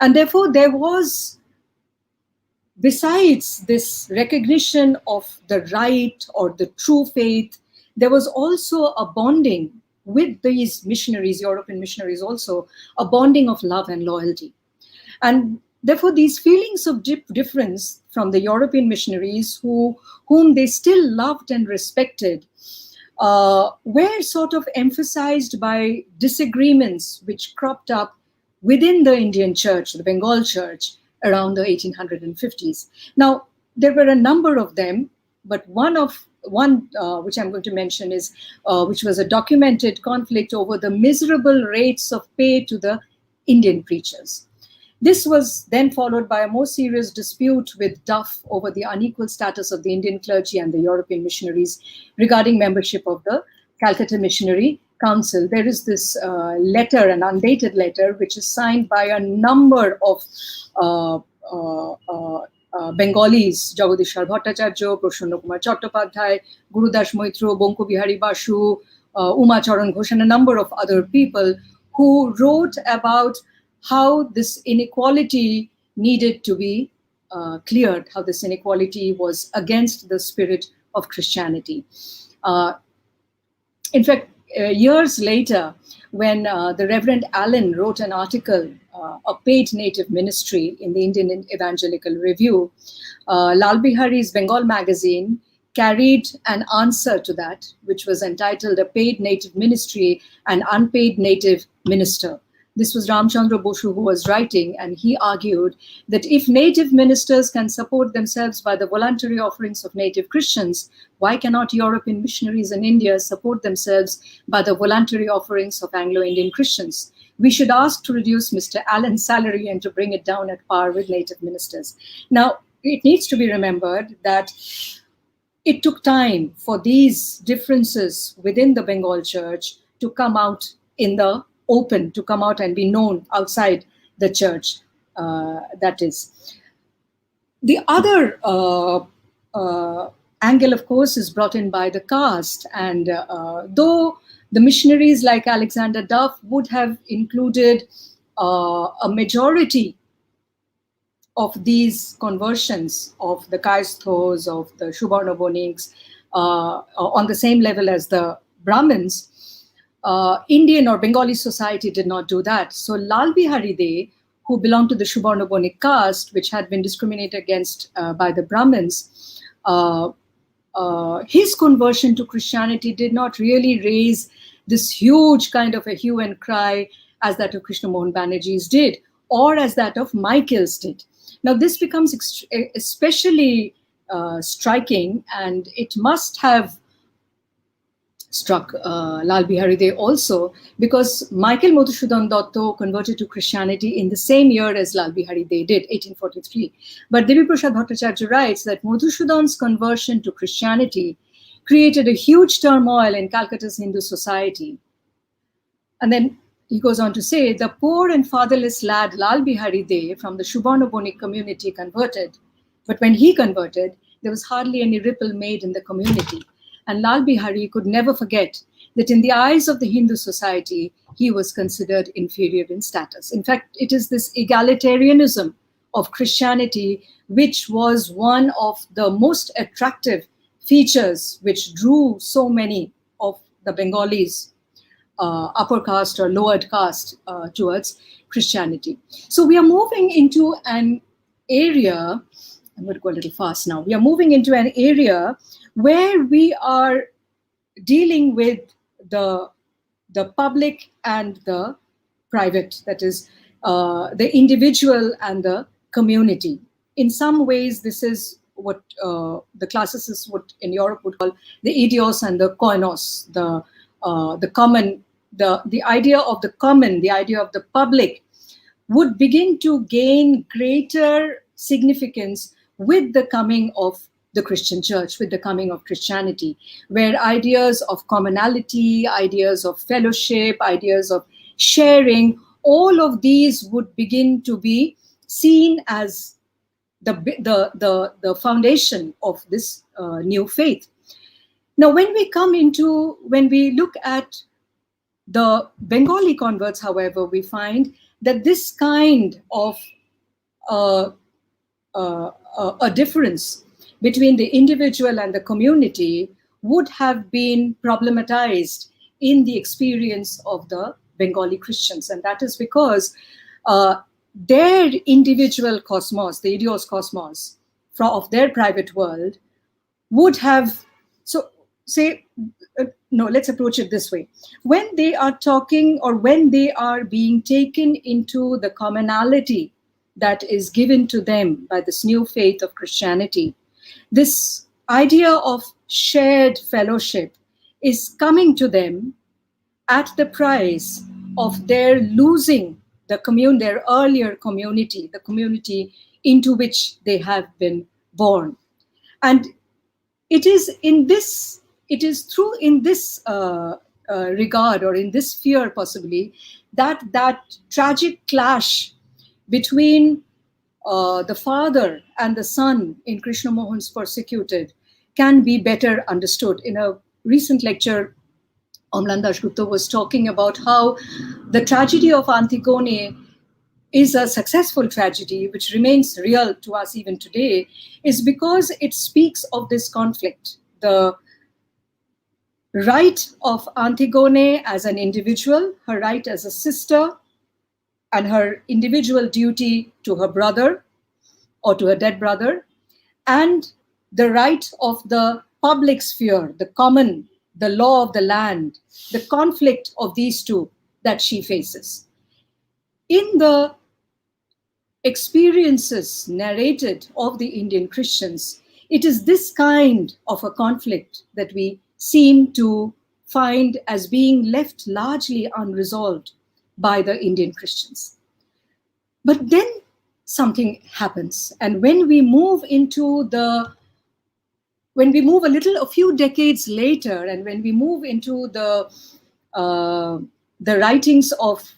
And therefore, there was, besides this recognition of the right or the true faith, there was also a bonding with these missionaries, European missionaries also, a bonding of love and loyalty. And therefore, these feelings of difference from the European missionaries, whom they still loved and respected, were sort of emphasized by disagreements which cropped up within the Indian church, the Bengal church, around the 1850s. Now, there were a number of them, but one which I'm going to mention is, which was a documented conflict over the miserable rates of pay to the Indian preachers. This was then followed by a more serious dispute with Duff over the unequal status of the Indian clergy and the European missionaries regarding membership of the Calcutta Missionary Council. There is this letter, an undated letter, which is signed by a number of Bengalis: Jagadishwar Bhattacharya, Prashanna Kumar Chattopadhyay, Gurudas Moitro, Bonko Bihari Basu, Uma Charan Ghosh, and a number of other people who wrote about how this inequality needed to be cleared, how this inequality was against the spirit of Christianity. In fact, years later, when the Reverend Allen wrote an article, a paid native ministry, in the Indian Evangelical Review, Lal Bihari's Bengal magazine carried an answer to that, which was entitled A Paid Native Ministry and Unpaid Native Minister. This was Ramchandra Bosu who was writing, and he argued that if native ministers can support themselves by the voluntary offerings of native Christians, why cannot European missionaries in India support themselves by the voluntary offerings of Anglo-Indian Christians? We should ask to reduce Mr. Allen's salary and to bring it down at par with native ministers. Now, it needs to be remembered that it took time for these differences within the Bengal church to come out in the open, to come out and be known outside the church, that is. The other angle, of course, is brought in by the caste. And though the missionaries like Alexander Duff would have included a majority of these conversions of the Kaisthos, of the Subarnaboniks, on the same level as the Brahmins, Indian or Bengali society did not do that. So Lal Bihari De, who belonged to the Subarnabonik caste, which had been discriminated against by the Brahmins, his conversion to Christianity did not really raise this huge kind of a hue and cry as that of Krishna Mohan Banerjee's did, or as that of Michael's did. Now, this becomes especially striking, and it must have struck Lal Bihari De also, because Michael Madhusudan Datta converted to Christianity in the same year as Lal Bihari De did, 1843. But Devi Prasad Bhattacharya writes that Madhusudan's conversion to Christianity created a huge turmoil in Calcutta's Hindu society. And then he goes on to say, the poor and fatherless lad Lal Bihari De from the Subarnabonik community converted. But when he converted, there was hardly any ripple made in the community. And Lal Bihari could never forget that in the eyes of the Hindu society, he was considered inferior in status. In fact, it is this egalitarianism of Christianity which was one of the most attractive features which drew so many of the Bengalis, upper caste or lowered caste, towards Christianity. So we are moving into an area, I'm going to go a little fast now. We are moving into an area where we are dealing with the public and the private, that is, the individual and the community. In some ways, this is what the classicists would in Europe would call the idios and the koinos, the common, the idea of the common, the idea of the public would begin to gain greater significance with the coming of the Christian church, with the coming of Christianity, where ideas of commonality, ideas of fellowship, ideas of sharing, all of these would begin to be seen as the foundation of this new faith. Now, when we look at the Bengali converts, however, we find that this kind of a difference between the individual and the community would have been problematized in the experience of the Bengali Christians. And that is because their individual cosmos, the idios cosmos of their private world, would have, so say, no, let's approach it this way. When they are talking, or when they are being taken into the commonality that is given to them by this new faith of Christianity, this idea of shared fellowship is coming to them at the price of their losing their earlier community, the community into which they have been born. And it is in this regard, or in this fear possibly, that tragic clash between the father and the son in Krishna Mohan's Persecuted can be better understood. In a recent lecture, Amlan Dasgupta was talking about how the tragedy of Antigone is a successful tragedy, which remains real to us even today, is because it speaks of this conflict. The right of Antigone as an individual, her right as a sister, and her individual duty to her brother or to her dead brother, and the right of the public sphere, the common, the law of the land, the conflict of these two that she faces. In the experiences narrated of the Indian Christians, it is this kind of a conflict that we seem to find as being left largely unresolved by the Indian Christians. But then something happens, and when we move a few decades later, and when we move into the writings of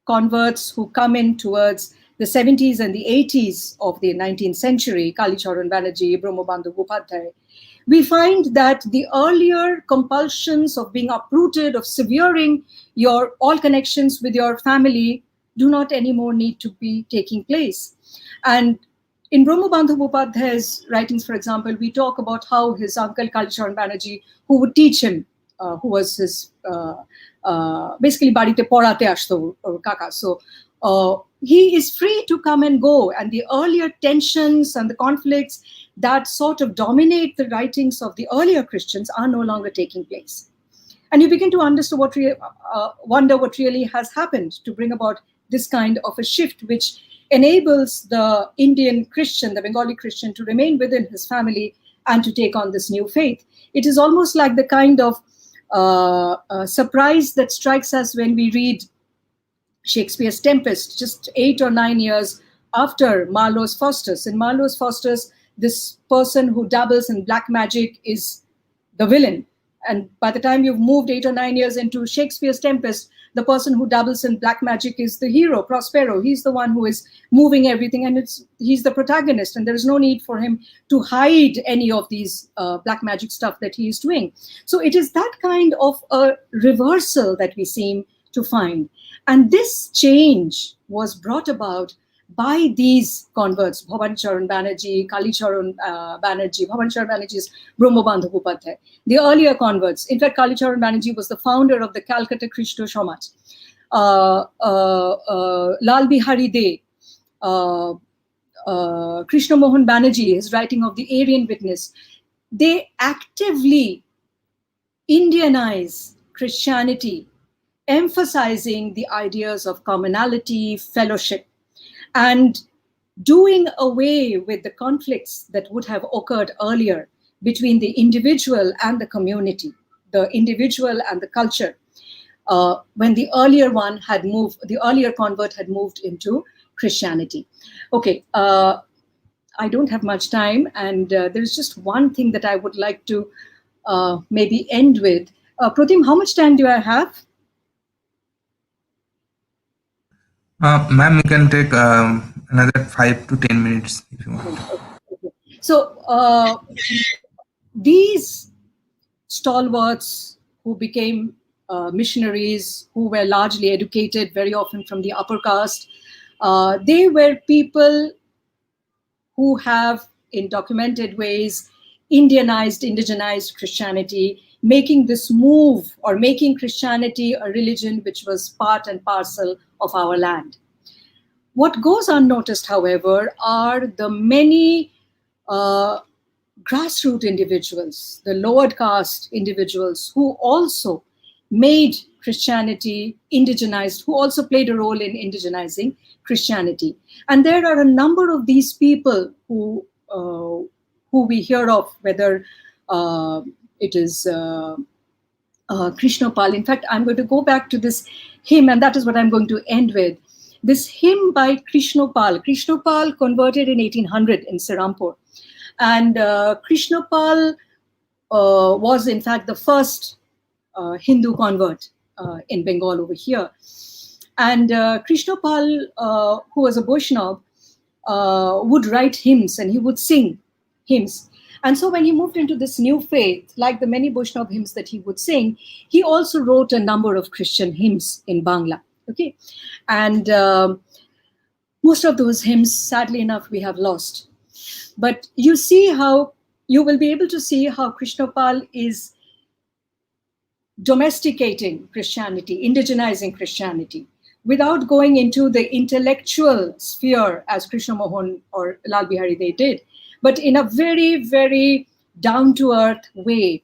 converts who come in towards the 70s and the 80s of the 19th century, Kalicharan Banerjee, Brahmabandhu Mukherjee, we find that the earlier compulsions of being uprooted, of severing your all connections with your family, do not anymore need to be taking place. And in Brahmabandhu Mukherjee's writings, for example, we talk about how his uncle Kalicharan Banerjee, who would teach him, who was his basically barite porate ashto kaka. So he is free to come and go, and the earlier tensions and the conflicts that sort of dominate the writings of the earlier Christians are no longer taking place. And you begin to understand wonder what really has happened to bring about this kind of a shift, which enables the Indian Christian, the Bengali Christian, to remain within his family and to take on this new faith. It is almost like the kind of surprise that strikes us when we read Shakespeare's Tempest, just 8 or 9 years after Marlowe's Faustus. In Marlowe's Faustus, this person who dabbles in black magic is the villain. And by the time you've moved 8 or 9 years into Shakespeare's Tempest, the person who dabbles in black magic is the hero, Prospero. He's the one who is moving everything, and he's the protagonist, and there is no need for him to hide any of these black magic stuff that he is doing. So it is that kind of a reversal that we seem to find. And this change was brought about by these converts, Bhavan Charan Banerjee, Kalicharan Banerjee. Bhavan Charan Banerjee is Brahmabandhu Mukherjee. The earlier converts, in fact, Kalicharan Banerjee was the founder of the Calcutta Krishna Samaj. Lal Bihari De, Krishna Mohan Banerjee, his writing of the Aryan Witness, they actively Indianize Christianity, emphasizing the ideas of commonality, fellowship, and doing away with the conflicts that would have occurred earlier between the individual and the community, the individual and the culture, when the earlier convert had moved into Christianity. Okay, I don't have much time, and there's just one thing that I would like to maybe end with. Pratim, how much time do I have? Ma'am, you can take another 5 to 10 minutes if you want. Okay. So these stalwarts who became missionaries who were largely educated, very often from the upper caste. They were people who have, in documented ways, indigenized Christianity, making this move or making Christianity a religion which was part and parcel of our land. What goes unnoticed, however, are the many grassroots individuals, the lower caste individuals who also made Christianity indigenized, who also played a role in indigenizing Christianity. And there are a number of these people who we hear of, whether it is Krishna Pal. In fact, I'm going to go back to this hymn, and that is what I'm going to end with. This hymn by Krishna Pal. Krishna Pal converted in 1800 in Serampore. And Krishna Pal was, in fact, the first Hindu convert in Bengal over here. And Krishna Pal, who was a Vaishnav, would write hymns and he would sing hymns. And so when he moved into this new faith, like the many Vaishnav hymns that he would sing, he also wrote a number of Christian hymns in Bangla. Okay, and most of those hymns, sadly enough, we have lost. But you will be able to see how Krishna Pal is domesticating Christianity, indigenizing Christianity, without going into the intellectual sphere as Krishna Mohan or Lal Bihari they did, but in a very, very down-to-earth way.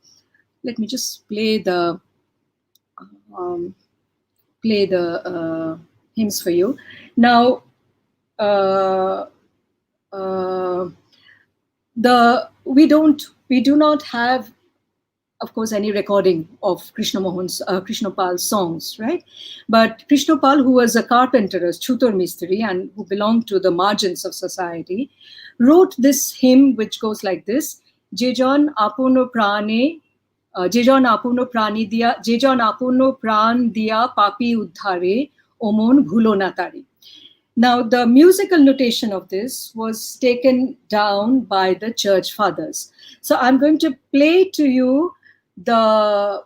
Let me just play the hymns for you. Now, we do not have, of course, any recording of Krishna Pal's songs, right? But Krishna Pal, who was a carpenter, a chutor mistri, and who belonged to the margins of society, wrote this hymn which goes like this: Jejon apuno prane, Jejon apuno prani dia, Jejon apuno pran dia papi uddhare, omon bhulo na tare. Now, the musical notation of this was taken down by the church fathers. So I'm going to play to you the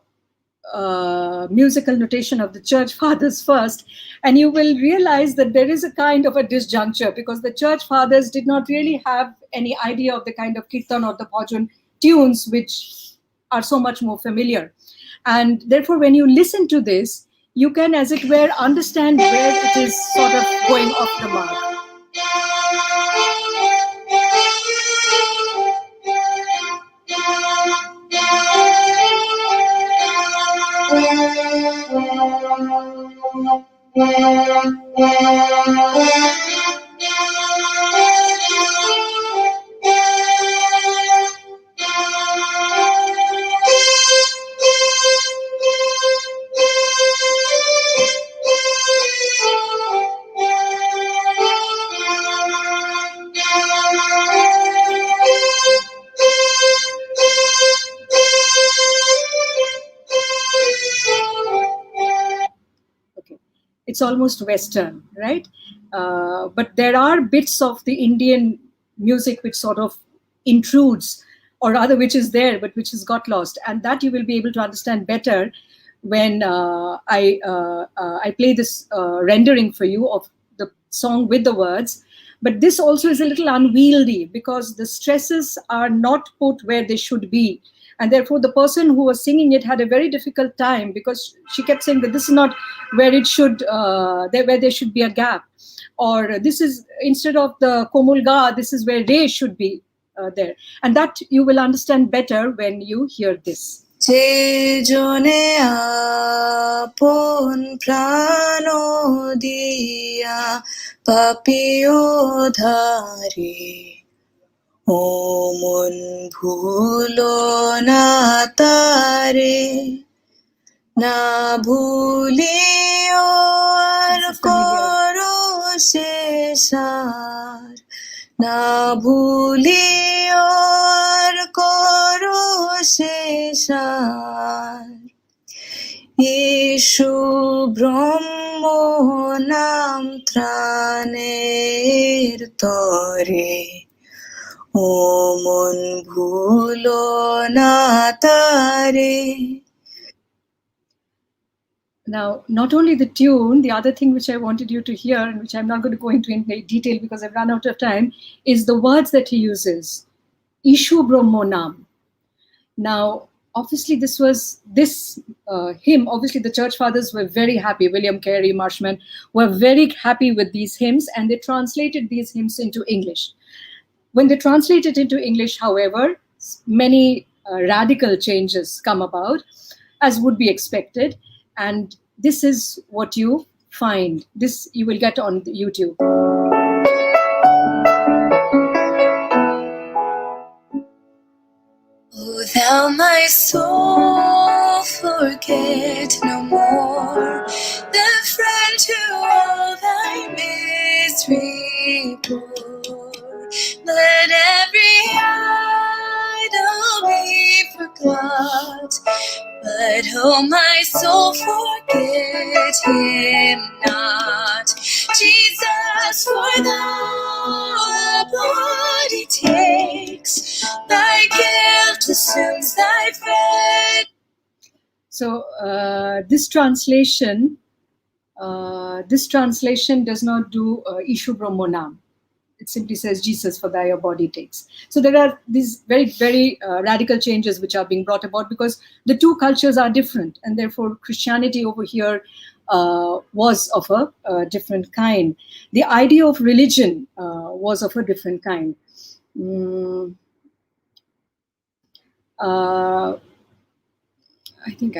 musical notation of the church fathers first, and you will realize that there is a kind of a disjuncture, because the church fathers did not really have any idea of the kind of kirtan or the bhajan tunes which are so much more familiar. And therefore, when you listen to this, you can, as it were, understand where it is sort of going off the mark. It's almost Western, right? But there are bits of the Indian music which sort of intrudes, or rather which is there, but which has got lost. And that you will be able to understand better when I play this rendering for you of the song with the words. But this also is a little unwieldy, because the stresses are not put where they should be. And therefore, the person who was singing it had a very difficult time, because she kept saying that this is not where it should, where there should be a gap. Or this is, instead of the komulga, this is where re should be there. And that you will understand better when you hear this. Je jone apon prano dia papio dhare, O mon bhulo na tare, na bhuliyo ar koro sheshar, na bhuliyo ar koro sheshar. Ishu Brahmo nam traner tore, O mon bhulo na tare. Now, not only the tune, the other thing which I wanted you to hear, and which I'm not going to go into in detail because I've run out of time, is the words that he uses. Ishu Brahmonam. Now, obviously, this hymn. Obviously, the church fathers were very happy. William Carey, Marshman were very happy with these hymns, and they translated these hymns into English. When they translate it into English, however, many radical changes come about, as would be expected. And this is what you find. This you will get on YouTube. O thou my soul, forget no more the friend who all thy misery bore. Let every idol be forgot, but oh my soul, forget him not. Jesus, for thou blood he takes, thy guilt assumes thy fate. So this translation does not do Ishu Brahmonam. It simply says Jesus, for thy your body takes. So there are these very, very radical changes which are being brought about because the two cultures are different, and therefore Christianity over here was of a different kind. The idea of religion was of a different kind. I think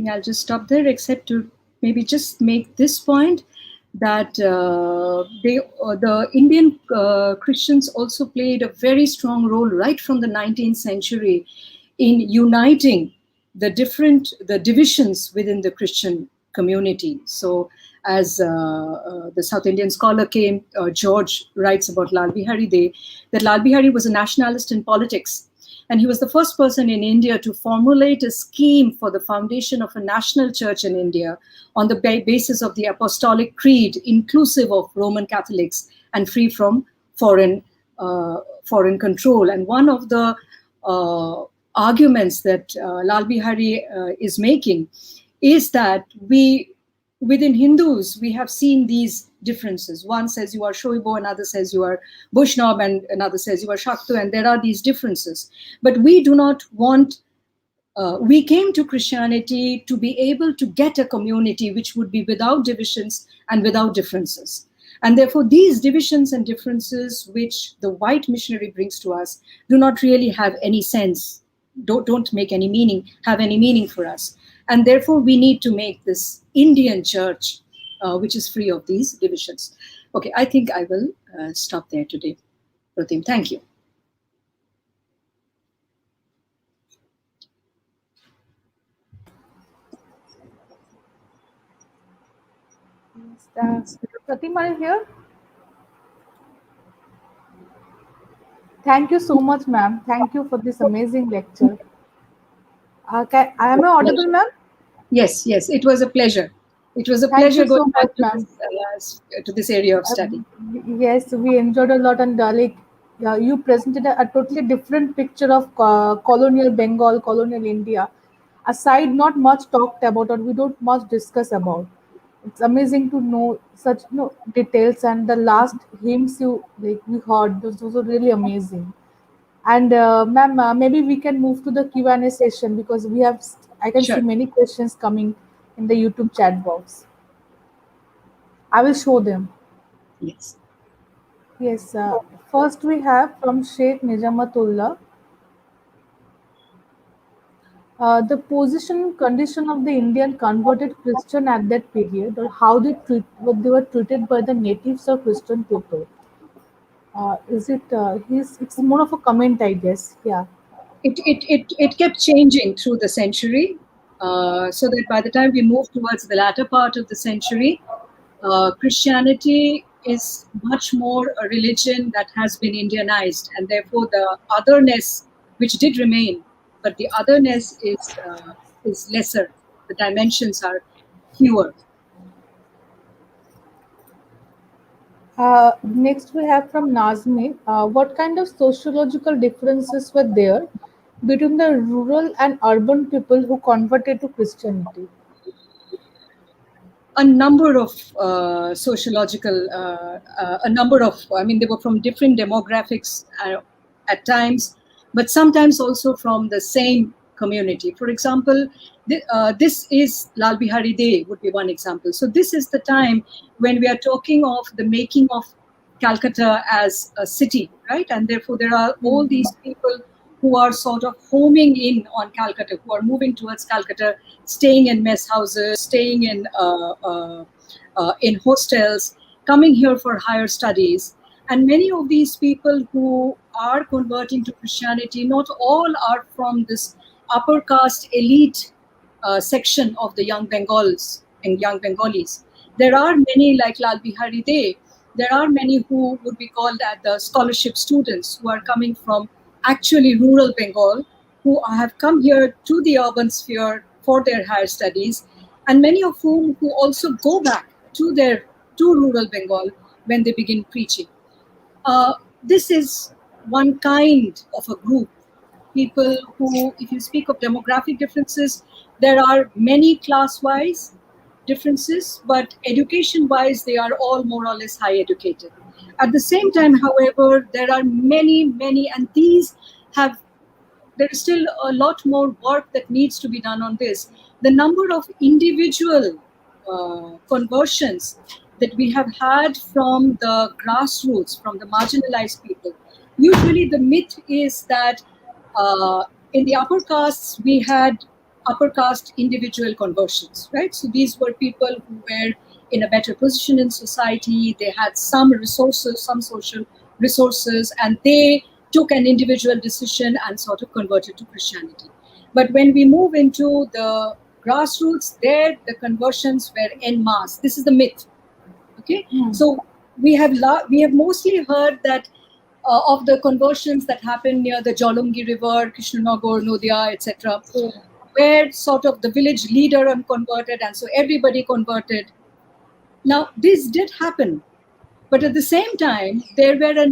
I'll just stop there, except to maybe just make this point that the Indian Christians also played a very strong role right from the 19th century in uniting the divisions within the Christian community. So as the South Indian scholar George writes about Lal Bihari Dey, that Lal Bihari was a nationalist in politics. And he was the first person in India to formulate a scheme for the foundation of a national church in India on the basis of the Apostolic Creed, inclusive of Roman Catholics and free from foreign control. And one of the arguments that Lal Bihari is making is that within Hindus, we have seen these differences. One says you are Shoibo, another says you are Vaishnava, and another says you are Shakta, and there are these differences. But we do not want, we came to Christianity to be able to get a community which would be without divisions and without differences. And therefore, these divisions and differences which the white missionary brings to us do not really have any sense, don't make any meaning, have any meaning for us. And therefore, we need to make this Indian church, which is free of these divisions. Okay, I think I will stop there today. Pratim, thank you. Pratim, are you here? Thank you so much, ma'am. Thank you for this amazing lecture. Am I audible, ma'am? Yes, it was a pleasure. It was a pleasure going back to this area of study. Yes, we enjoyed a lot, and you presented a totally different picture of colonial Bengal, colonial India. Aside, not much talked about, or we don't much discuss about. It's amazing to know such details, and the last hymns we heard, those were really amazing. And ma'am, maybe we can move to the Q&A session because I can see many questions coming in the YouTube chat box. I will show them. Yes. Yes. First, we have from Sheikh Nijamatullah. The position and condition of the Indian converted Christian at that period, or how what they were treated by the natives or Christian people. It's more of a comment, I guess. Yeah. It kept changing through the century, so that by the time we move towards the latter part of the century, Christianity is much more a religion that has been Indianized, and therefore the otherness, which did remain, but the otherness is lesser. The dimensions are fewer. Next, we have from Nazmi. What kind of sociological differences were there between the rural and urban people who converted to Christianity? a number of sociological, they were from different demographics at times, but sometimes also from the same community. For example, this is Lal Bihari Day would be one example. So this is the time when we are talking of the making of Calcutta as a city, right? And therefore there are all these people who are sort of homing in on Calcutta, who are moving towards Calcutta, staying in mess houses, staying in hostels, coming here for higher studies. And many of these people who are converting to Christianity, not all are from this upper caste elite section of the young Bengals and young Bengalis. There are many like Lal Bihari Dey. There are many who would be called at the scholarship students who are coming from actually rural Bengal, who have come here to the urban sphere for their higher studies, and many of whom who also go back to rural Bengal when they begin preaching. This is one kind of a group. People who, if you speak of demographic differences, there are many class-wise differences, but education-wise, they are all more or less high educated. At the same time, however, there are many, and there is still a lot more work that needs to be done on this. The number of individual conversions that we have had from the grassroots, from the marginalized people. Usually the myth is that in the upper castes, we had upper caste individual conversions, right? So these were people who were in a better position in society. They had some resources, some social resources, and they took an individual decision and sort of converted to Christianity. But when we move into the grassroots, there the conversions were en masse. This is the myth. Okay, so we have mostly heard that of the conversions that happened near the Jolungi River, Krishnanagar, Nodia, etc., where sort of the village leader converted, and so everybody converted. Now, this did happen, but at the same time, there were a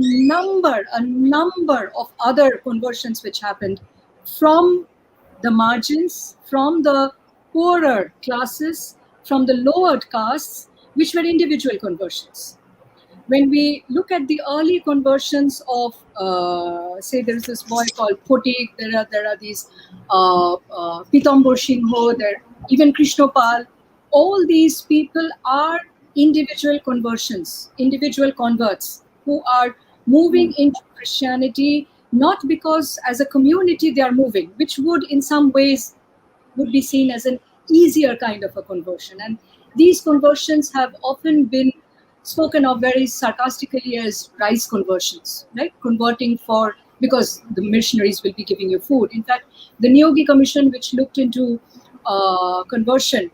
number of other conversions which happened from the margins, from the poorer classes, from the lowered castes, which were individual conversions. When we look at the early conversions of, say, there is this boy called Potik, there are these Pitambor Singho, even Krishnopal, all these people are individual conversions, individual converts who are moving into Christianity, not because as a community they are moving, which would in some ways would be seen as an easier kind of a conversion. And these conversions have often been spoken of very sarcastically as rice conversions, right? Converting because the missionaries will be giving you food. In fact, the Niyogi Commission, which looked into conversion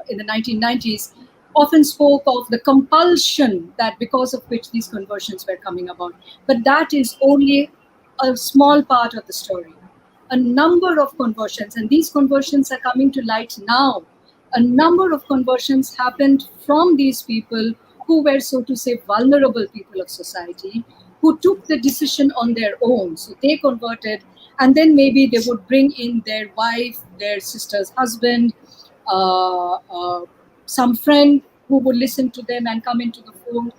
in the 1990s, often spoke of the compulsion that because of which these conversions were coming about. But that is only a small part of the story. A number of conversions, and these conversions are coming to light now. A number of conversions happened from these people who were, so to say, vulnerable people of society, who took the decision on their own. So they converted, and then maybe they would bring in their wife, their sister's husband, some friend who would listen to them and come into the fold.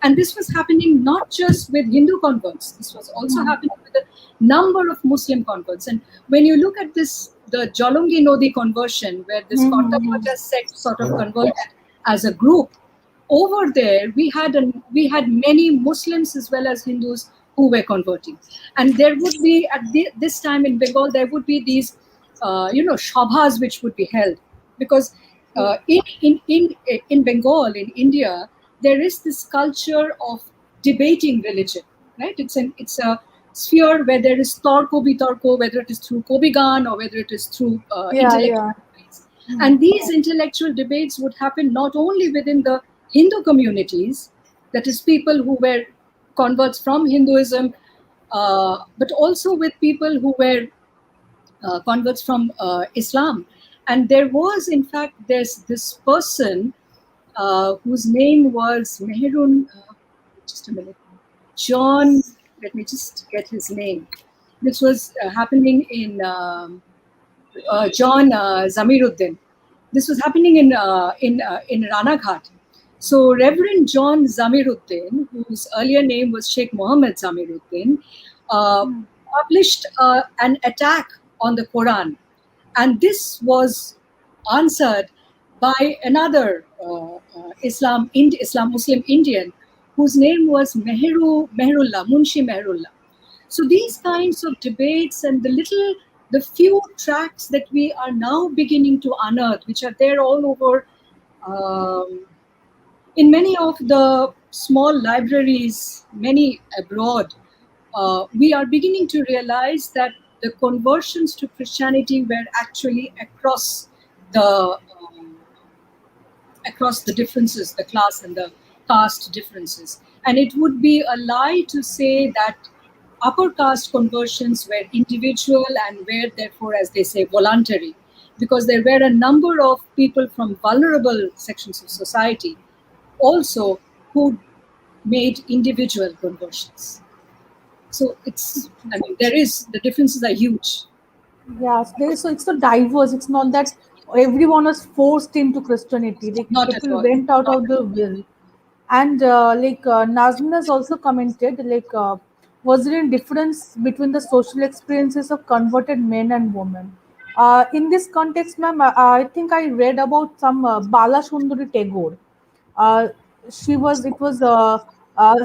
And this was happening not just with Hindu converts. This was also happening with a number of Muslim converts. And when you look at this, the Jolungi Nodi conversion, where this Calcutta sect sort of converted as a group, over there we had many Muslims as well as Hindus who were converting. And there would be, at this time in Bengal, there would be these, shabhas which would be held. Because in Bengal, in India, there is this culture of debating religion, right? It's a sphere where there is tarko bitarko, whether it is through Kobigan or whether it is through intellectual debates. And these intellectual debates would happen not only within the Hindu communities, that is people who were converts from Hinduism, but also with people who were converts from Islam. And there was, in fact, there's this person whose name was Mehrun, just a minute, John, let me just get his name. This was happening in John Zamiruddin. This was happening in Ranaghat. So Reverend John Zamiruddin, whose earlier name was Sheikh Mohammed Zamiruddin, published an attack on the Quran, and this was answered by another Islam Muslim Indian, whose name was Mehrullah, Munshi Mehrullah. So these kinds of debates and the few tracks that we are now beginning to unearth, which are there all over, in many of the small libraries, many abroad, we are beginning to realize that the conversions to Christianity were actually across the differences, the class and the caste differences. And it would be a lie to say that upper caste conversions were individual and were therefore, as they say, voluntary, because there were a number of people from vulnerable sections of society also who made individual conversions. So the differences are huge. Yes, so it's so diverse. It's not that everyone was forced into Christianity. Like Not at people all. went out Not of at the will. And Nazmin has also commented, was there any difference between the social experiences of converted men and women? In this context, ma'am, I think I read about some Bala Sundari Tagore. Uh, it was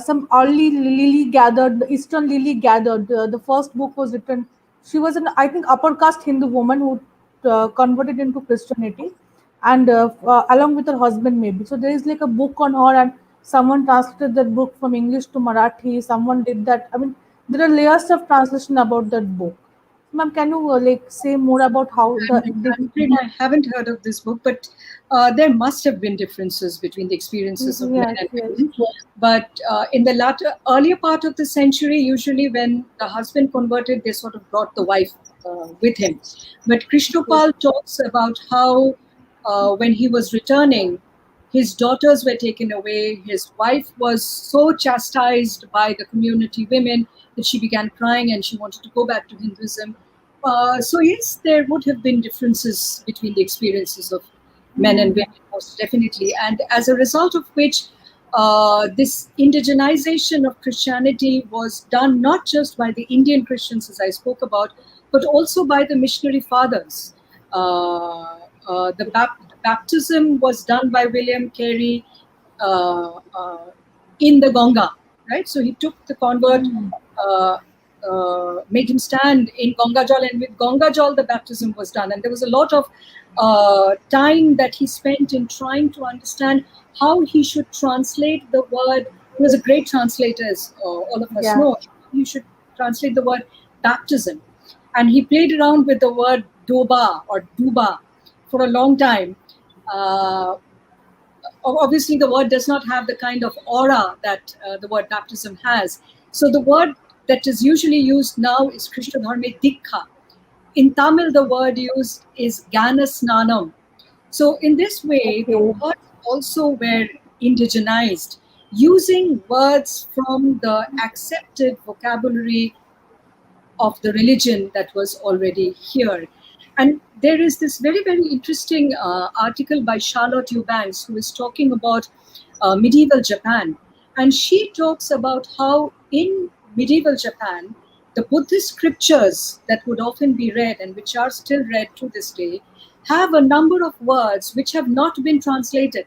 some early lily gathered, Eastern lily gathered. The first book was written. She was an, I think, upper caste Hindu woman who converted into Christianity, and along with her husband maybe. So there is like a book on her, and someone translated that book from English to Marathi. Someone did that. I mean, there are layers of translation about that book. Ma'am, can you say more about how I'm afraid I haven't heard of this book, but there must have been differences between the experiences of men yes, and yes, women. But in the earlier part of the century, usually when the husband converted, they sort of brought the wife with him. But Krishnopal talks about how when he was returning, his daughters were taken away. His wife was so chastised by the community women that she began crying and she wanted to go back to Hinduism. So yes, there would have been differences between the experiences of men and women, most definitely. And as a result of which, this indigenization of Christianity was done not just by the Indian Christians, as I spoke about, but also by the missionary fathers. The baptism was done by William Carey in the Ganga, right? So he took the convert, made him stand in Ganga Jal, and with Ganga Jal the baptism was done. And there was a lot of time that he spent in trying to understand how he should translate the word. He was a great translator, as all of us know. He should translate the word baptism. And he played around with the word doba or duba for a long time. Obviously, the word does not have the kind of aura that the word baptism has. So the word that is usually used now is Krishna Dharme Dikha. In Tamil, the word used is Gana Snanam. So in this way, the words also were indigenized, using words from the accepted vocabulary of the religion that was already here. And there is this very, very interesting article by Charlotte Eubanks, who is talking about medieval Japan. And she talks about how in medieval Japan, the Buddhist scriptures that would often be read and which are still read to this day have a number of words which have not been translated.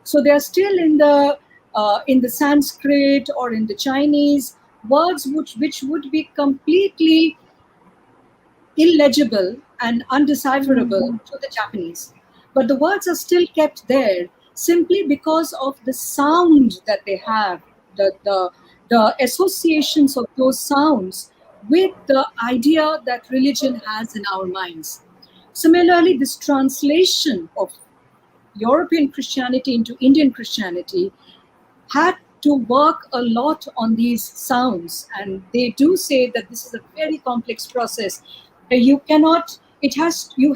So they are still in the Sanskrit or in the Chinese, words which would be completely illegible and undecipherable to the Japanese. But the words are still kept there simply because of the sound that they have, the associations of those sounds with the idea that religion has in our minds. Similarly, this translation of European Christianity into Indian Christianity had to work a lot on these sounds, and they do say that this is a very complex process. You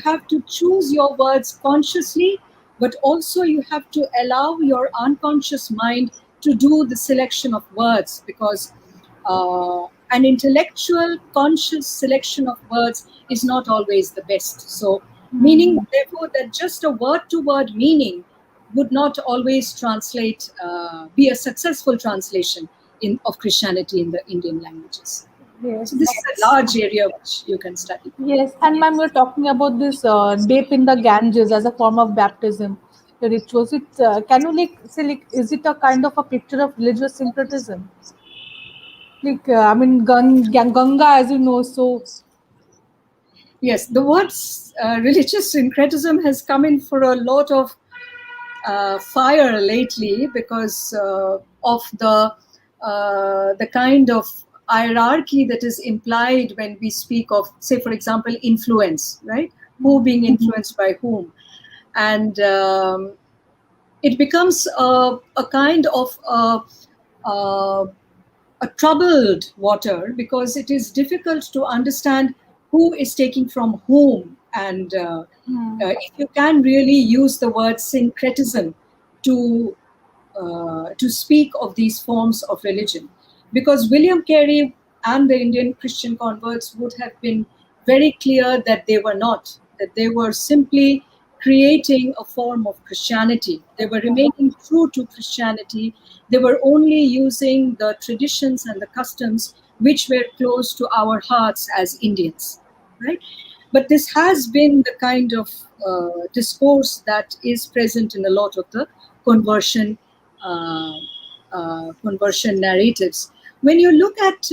have to choose your words consciously, but also you have to allow your unconscious mind to do the selection of words, because an intellectual conscious selection of words is not always the best. So Meaning, therefore, that just a word-to-word meaning would not always translate, be a successful translation of Christianity in the Indian languages. Yes. So this is a large area which you can study. Yes, and ma'am, we're talking about this dip in the Ganges as a form of baptism, the rituals. Can you like say like, is it a kind of a picture of religious syncretism? Like, I mean, Ganga, as you know, so Yes, the word religious syncretism has come in for a lot of fire lately because of the kind of hierarchy that is implied when we speak of, say, for example, influence, right? Who being influenced by whom, and it becomes a kind of a troubled water because it is difficult to understand who is taking from whom, and if you can really use the word syncretism to speak of these forms of religion, because William Carey and the Indian Christian converts would have been very clear that they were not, that they were simply creating a form of Christianity. They were remaining true to Christianity. They were only using the traditions and the customs which were close to our hearts as Indians, right? But this has been the kind of discourse that is present in a lot of the conversion conversion narratives. When you look at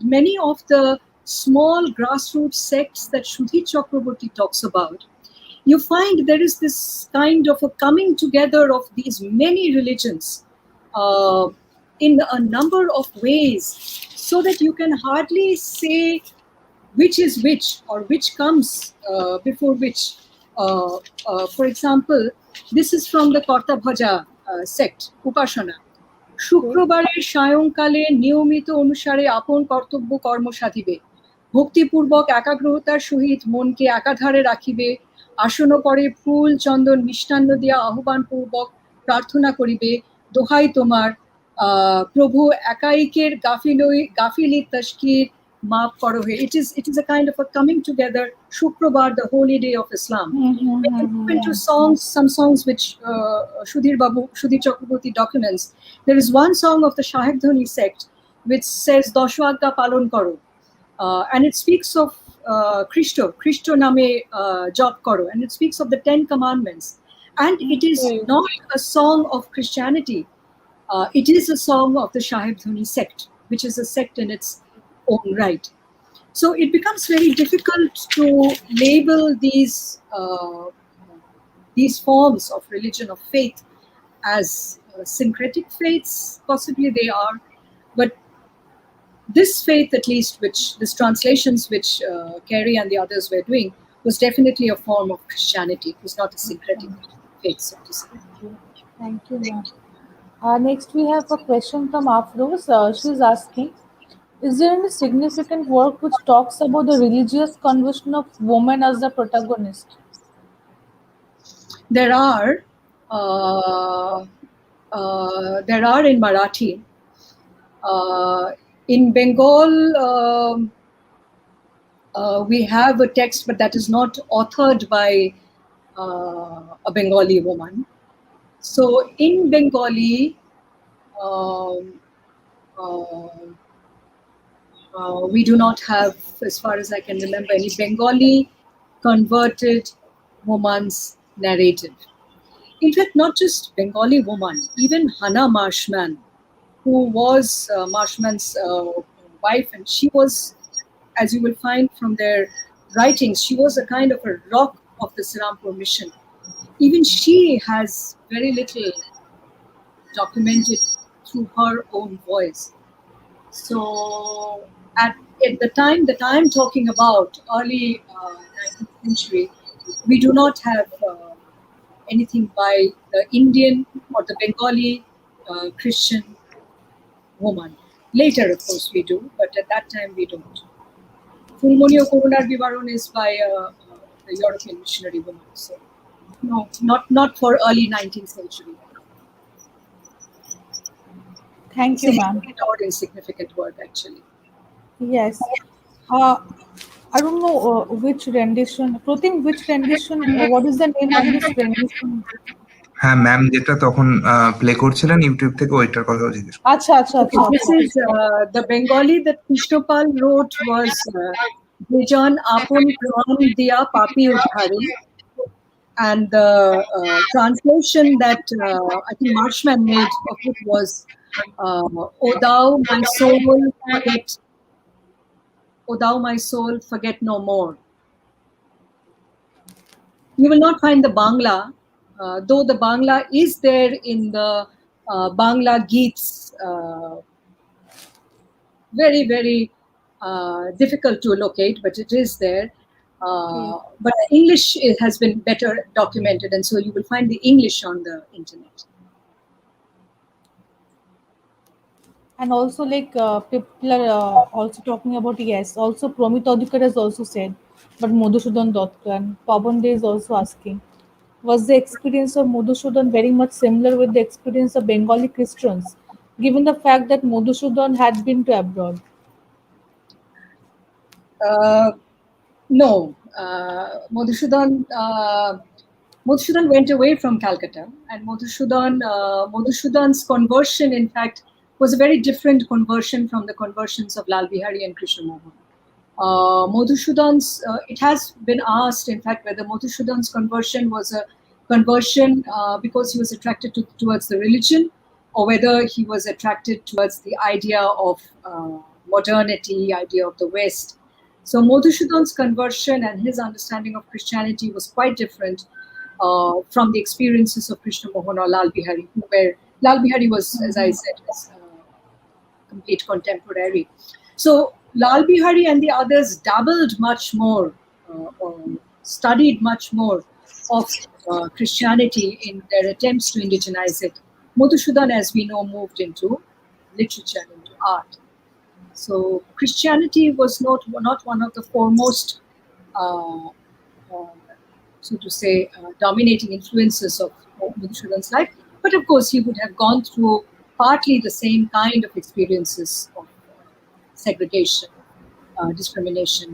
many of the small grassroots sects that Sudhir Chakraborty talks about, you find there is this kind of a coming together of these many religions in a number of ways, so that you can hardly say which is which or which comes before which. For example, this is from the Karta Bhaja sect, Upasana. শুক্রবারের সায়ংকালে নিয়মিত অনুসারে আপন কর্তব্য কর্ম সাধিবে, ভক্তিপূর্বক একাগ্রতার সহিত মনকে একাধারে রাখিবে, আসন পরে ফুল চন্দন মিষ্টান্ন দিয়া আহ্বান পূর্বক প্রার্থনা করিবে, দোহাই তোমার প্রভু একাইকের গাফিলি তশকির মাফ করো হে. It is a kind of a coming together, Shukrobar, the holy day of Islam. When you move into songs, some songs which Sudhir Chakraborty documents, there is one song of the Sahebdhani sect which says Dasho Agga Palon Koro, and it speaks of Christo name jop koro, and it speaks of the 10 commandments, and it is not a song of Christianity. It is a song of the Sahebdhani sect, which is a sect in its own right. So it becomes very difficult to label these forms of religion, of faith, as syncretic faiths. Possibly they are, but this faith, at least, which these translations which Carey and the others were doing, was definitely a form of Christianity. It was not a syncretic faith, so to say. Thank you, ma'am. Next, we have a question from Afroz. She's asking, is there any significant work which talks about the religious conversion of women as the protagonist? There are in Marathi. In Bengal, we have a text, but that is not authored by a Bengali woman. So in Bengali, we do not have, as far as I can remember, any Bengali converted woman's narrative. In fact, not just Bengali woman, even Hannah Marshman, who was Marshman's wife, and she was, as you will find from their writings, she was a kind of a rock of the Sirampur mission. Even she has very little documented through her own voice. So at the time that I'm talking about, early 19th century, we do not have anything by the Indian or the Bengali Christian woman. Later, of course, we do, but at that time we don't. Fulmonio Korunar Vivaron is by the European missionary woman. So no, not for early 19th century. Thank you, ma'am. Significant or insignificant word, actually. Yes. I don't know which rendition. Protein, which rendition? What is the name of this rendition? হ্যাঁ ma'am যেটা তখন play করছিলেন YouTube থেকে ওইটার কথাও জিজ্ঞেস করছি। আচ্ছা আচ্ছা Okay, আচ্ছা this is the Bengali that Krishnapal wrote was Bejan Apun Pran Dia Papi Udhari. And the translation that I think Marshman made of it was, "O thou my soul, forget, O thou my soul, forget no more." You will not find the Bangla, though the Bangla is there in the Bangla Geets. Very, very difficult to locate, but it is there. But English has been better documented, and so you will find the English on the internet. And also, like people are also talking about, yes, also Promit Adhikar has also said, but Madhusudan Datta and Pawan Dey is also asking, was the experience of Madhusudan very much similar with the experience of Bengali Christians, given the fact that Madhusudan had been to abroad? No, Madhusudan went away from Calcutta, and Madhusudan's conversion, in fact, was a very different conversion from the conversions of Lal Bihari and Krishna Mohan. Madhusudan's, it has been asked, in fact, whether Madhusudan's conversion was a conversion because he was attracted towards the religion, or whether he was attracted towards the idea of modernity, idea of the West. So Madhusudan's conversion and his understanding of Christianity was quite different from the experiences of Krishna Mohan or Lal Bihari, where Lal Bihari was, as I said, was complete contemporary. So Lal Bihari and the others dabbled much more, or studied much more of Christianity in their attempts to indigenize it. Madhusudan, as we know, moved into literature, into art. So Christianity was not one of the foremost, so to say, dominating influences of Madhusudan's life. But of course, he would have gone through partly the same kind of experiences of segregation, discrimination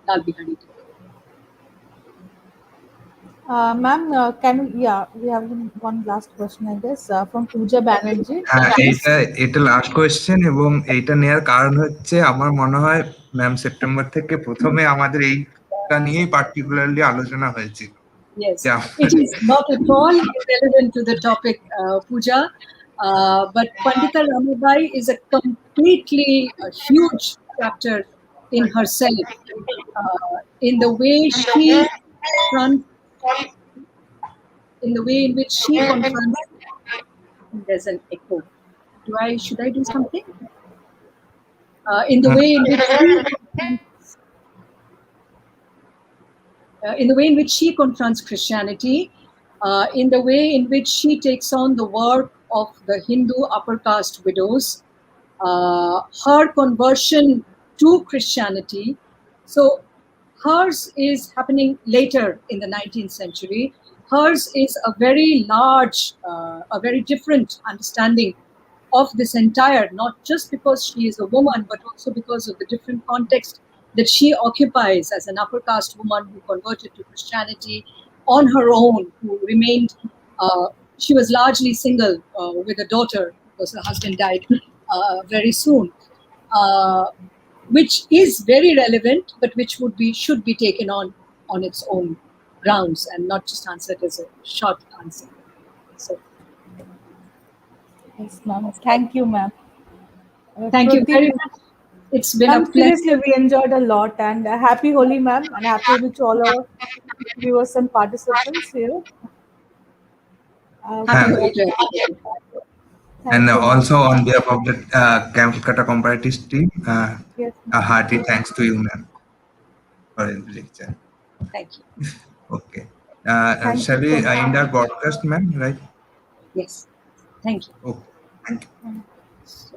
that Lal Bihari did. Ma'am, we have one last question, I guess, from Pooja Banerjee. হ্যাঁ এটা last question, এবং এইটা নেওয়ার কারণ হচ্ছে আমার মনে হয় ম্যাম সেপ্টেম্বর থেকে প্রথমে আমাদের এইটা নিয়েই পার্টিকুলারলি আলোচনা হয়েছিল। Yes, it is not at all irrelevant to the topic, Pooja. But Pandita Ramabai is a completely huge chapter in herself, in the way she confronts, in the way in which she confronts. There's an echo. Should I do something? In the way in which she confronts Christianity, in the way in which she takes on the work of the Hindu upper caste widows, her conversion to Christianity. So hers is happening later in the 19th century. Hers is a very large, a very different understanding of this entire, not just because she is a woman, but also because of the different context that she occupies as an upper caste woman who converted to Christianity on her own, who remained, she was largely single with a daughter because her husband died very soon, which is very relevant, but which should be taken on its own grounds and not just answered as a short answer. So, yes, ma'am. Thank you, ma'am. Thank you very much. It's been a pleasure. Seriously, we enjoyed a lot, and happy Holi, ma'am, and happy Holi to all our viewers and participants here. Happy Holi to And you, ma'am. also on behalf of the Calcutta Comparatists team, Yes, a hearty thanks to you, ma'am, for the lecture. Thank you. Okay. Thank Shall you we so much. end our broadcast, ma'am? Right? Yes. Thank you. Okay. Thank you. So,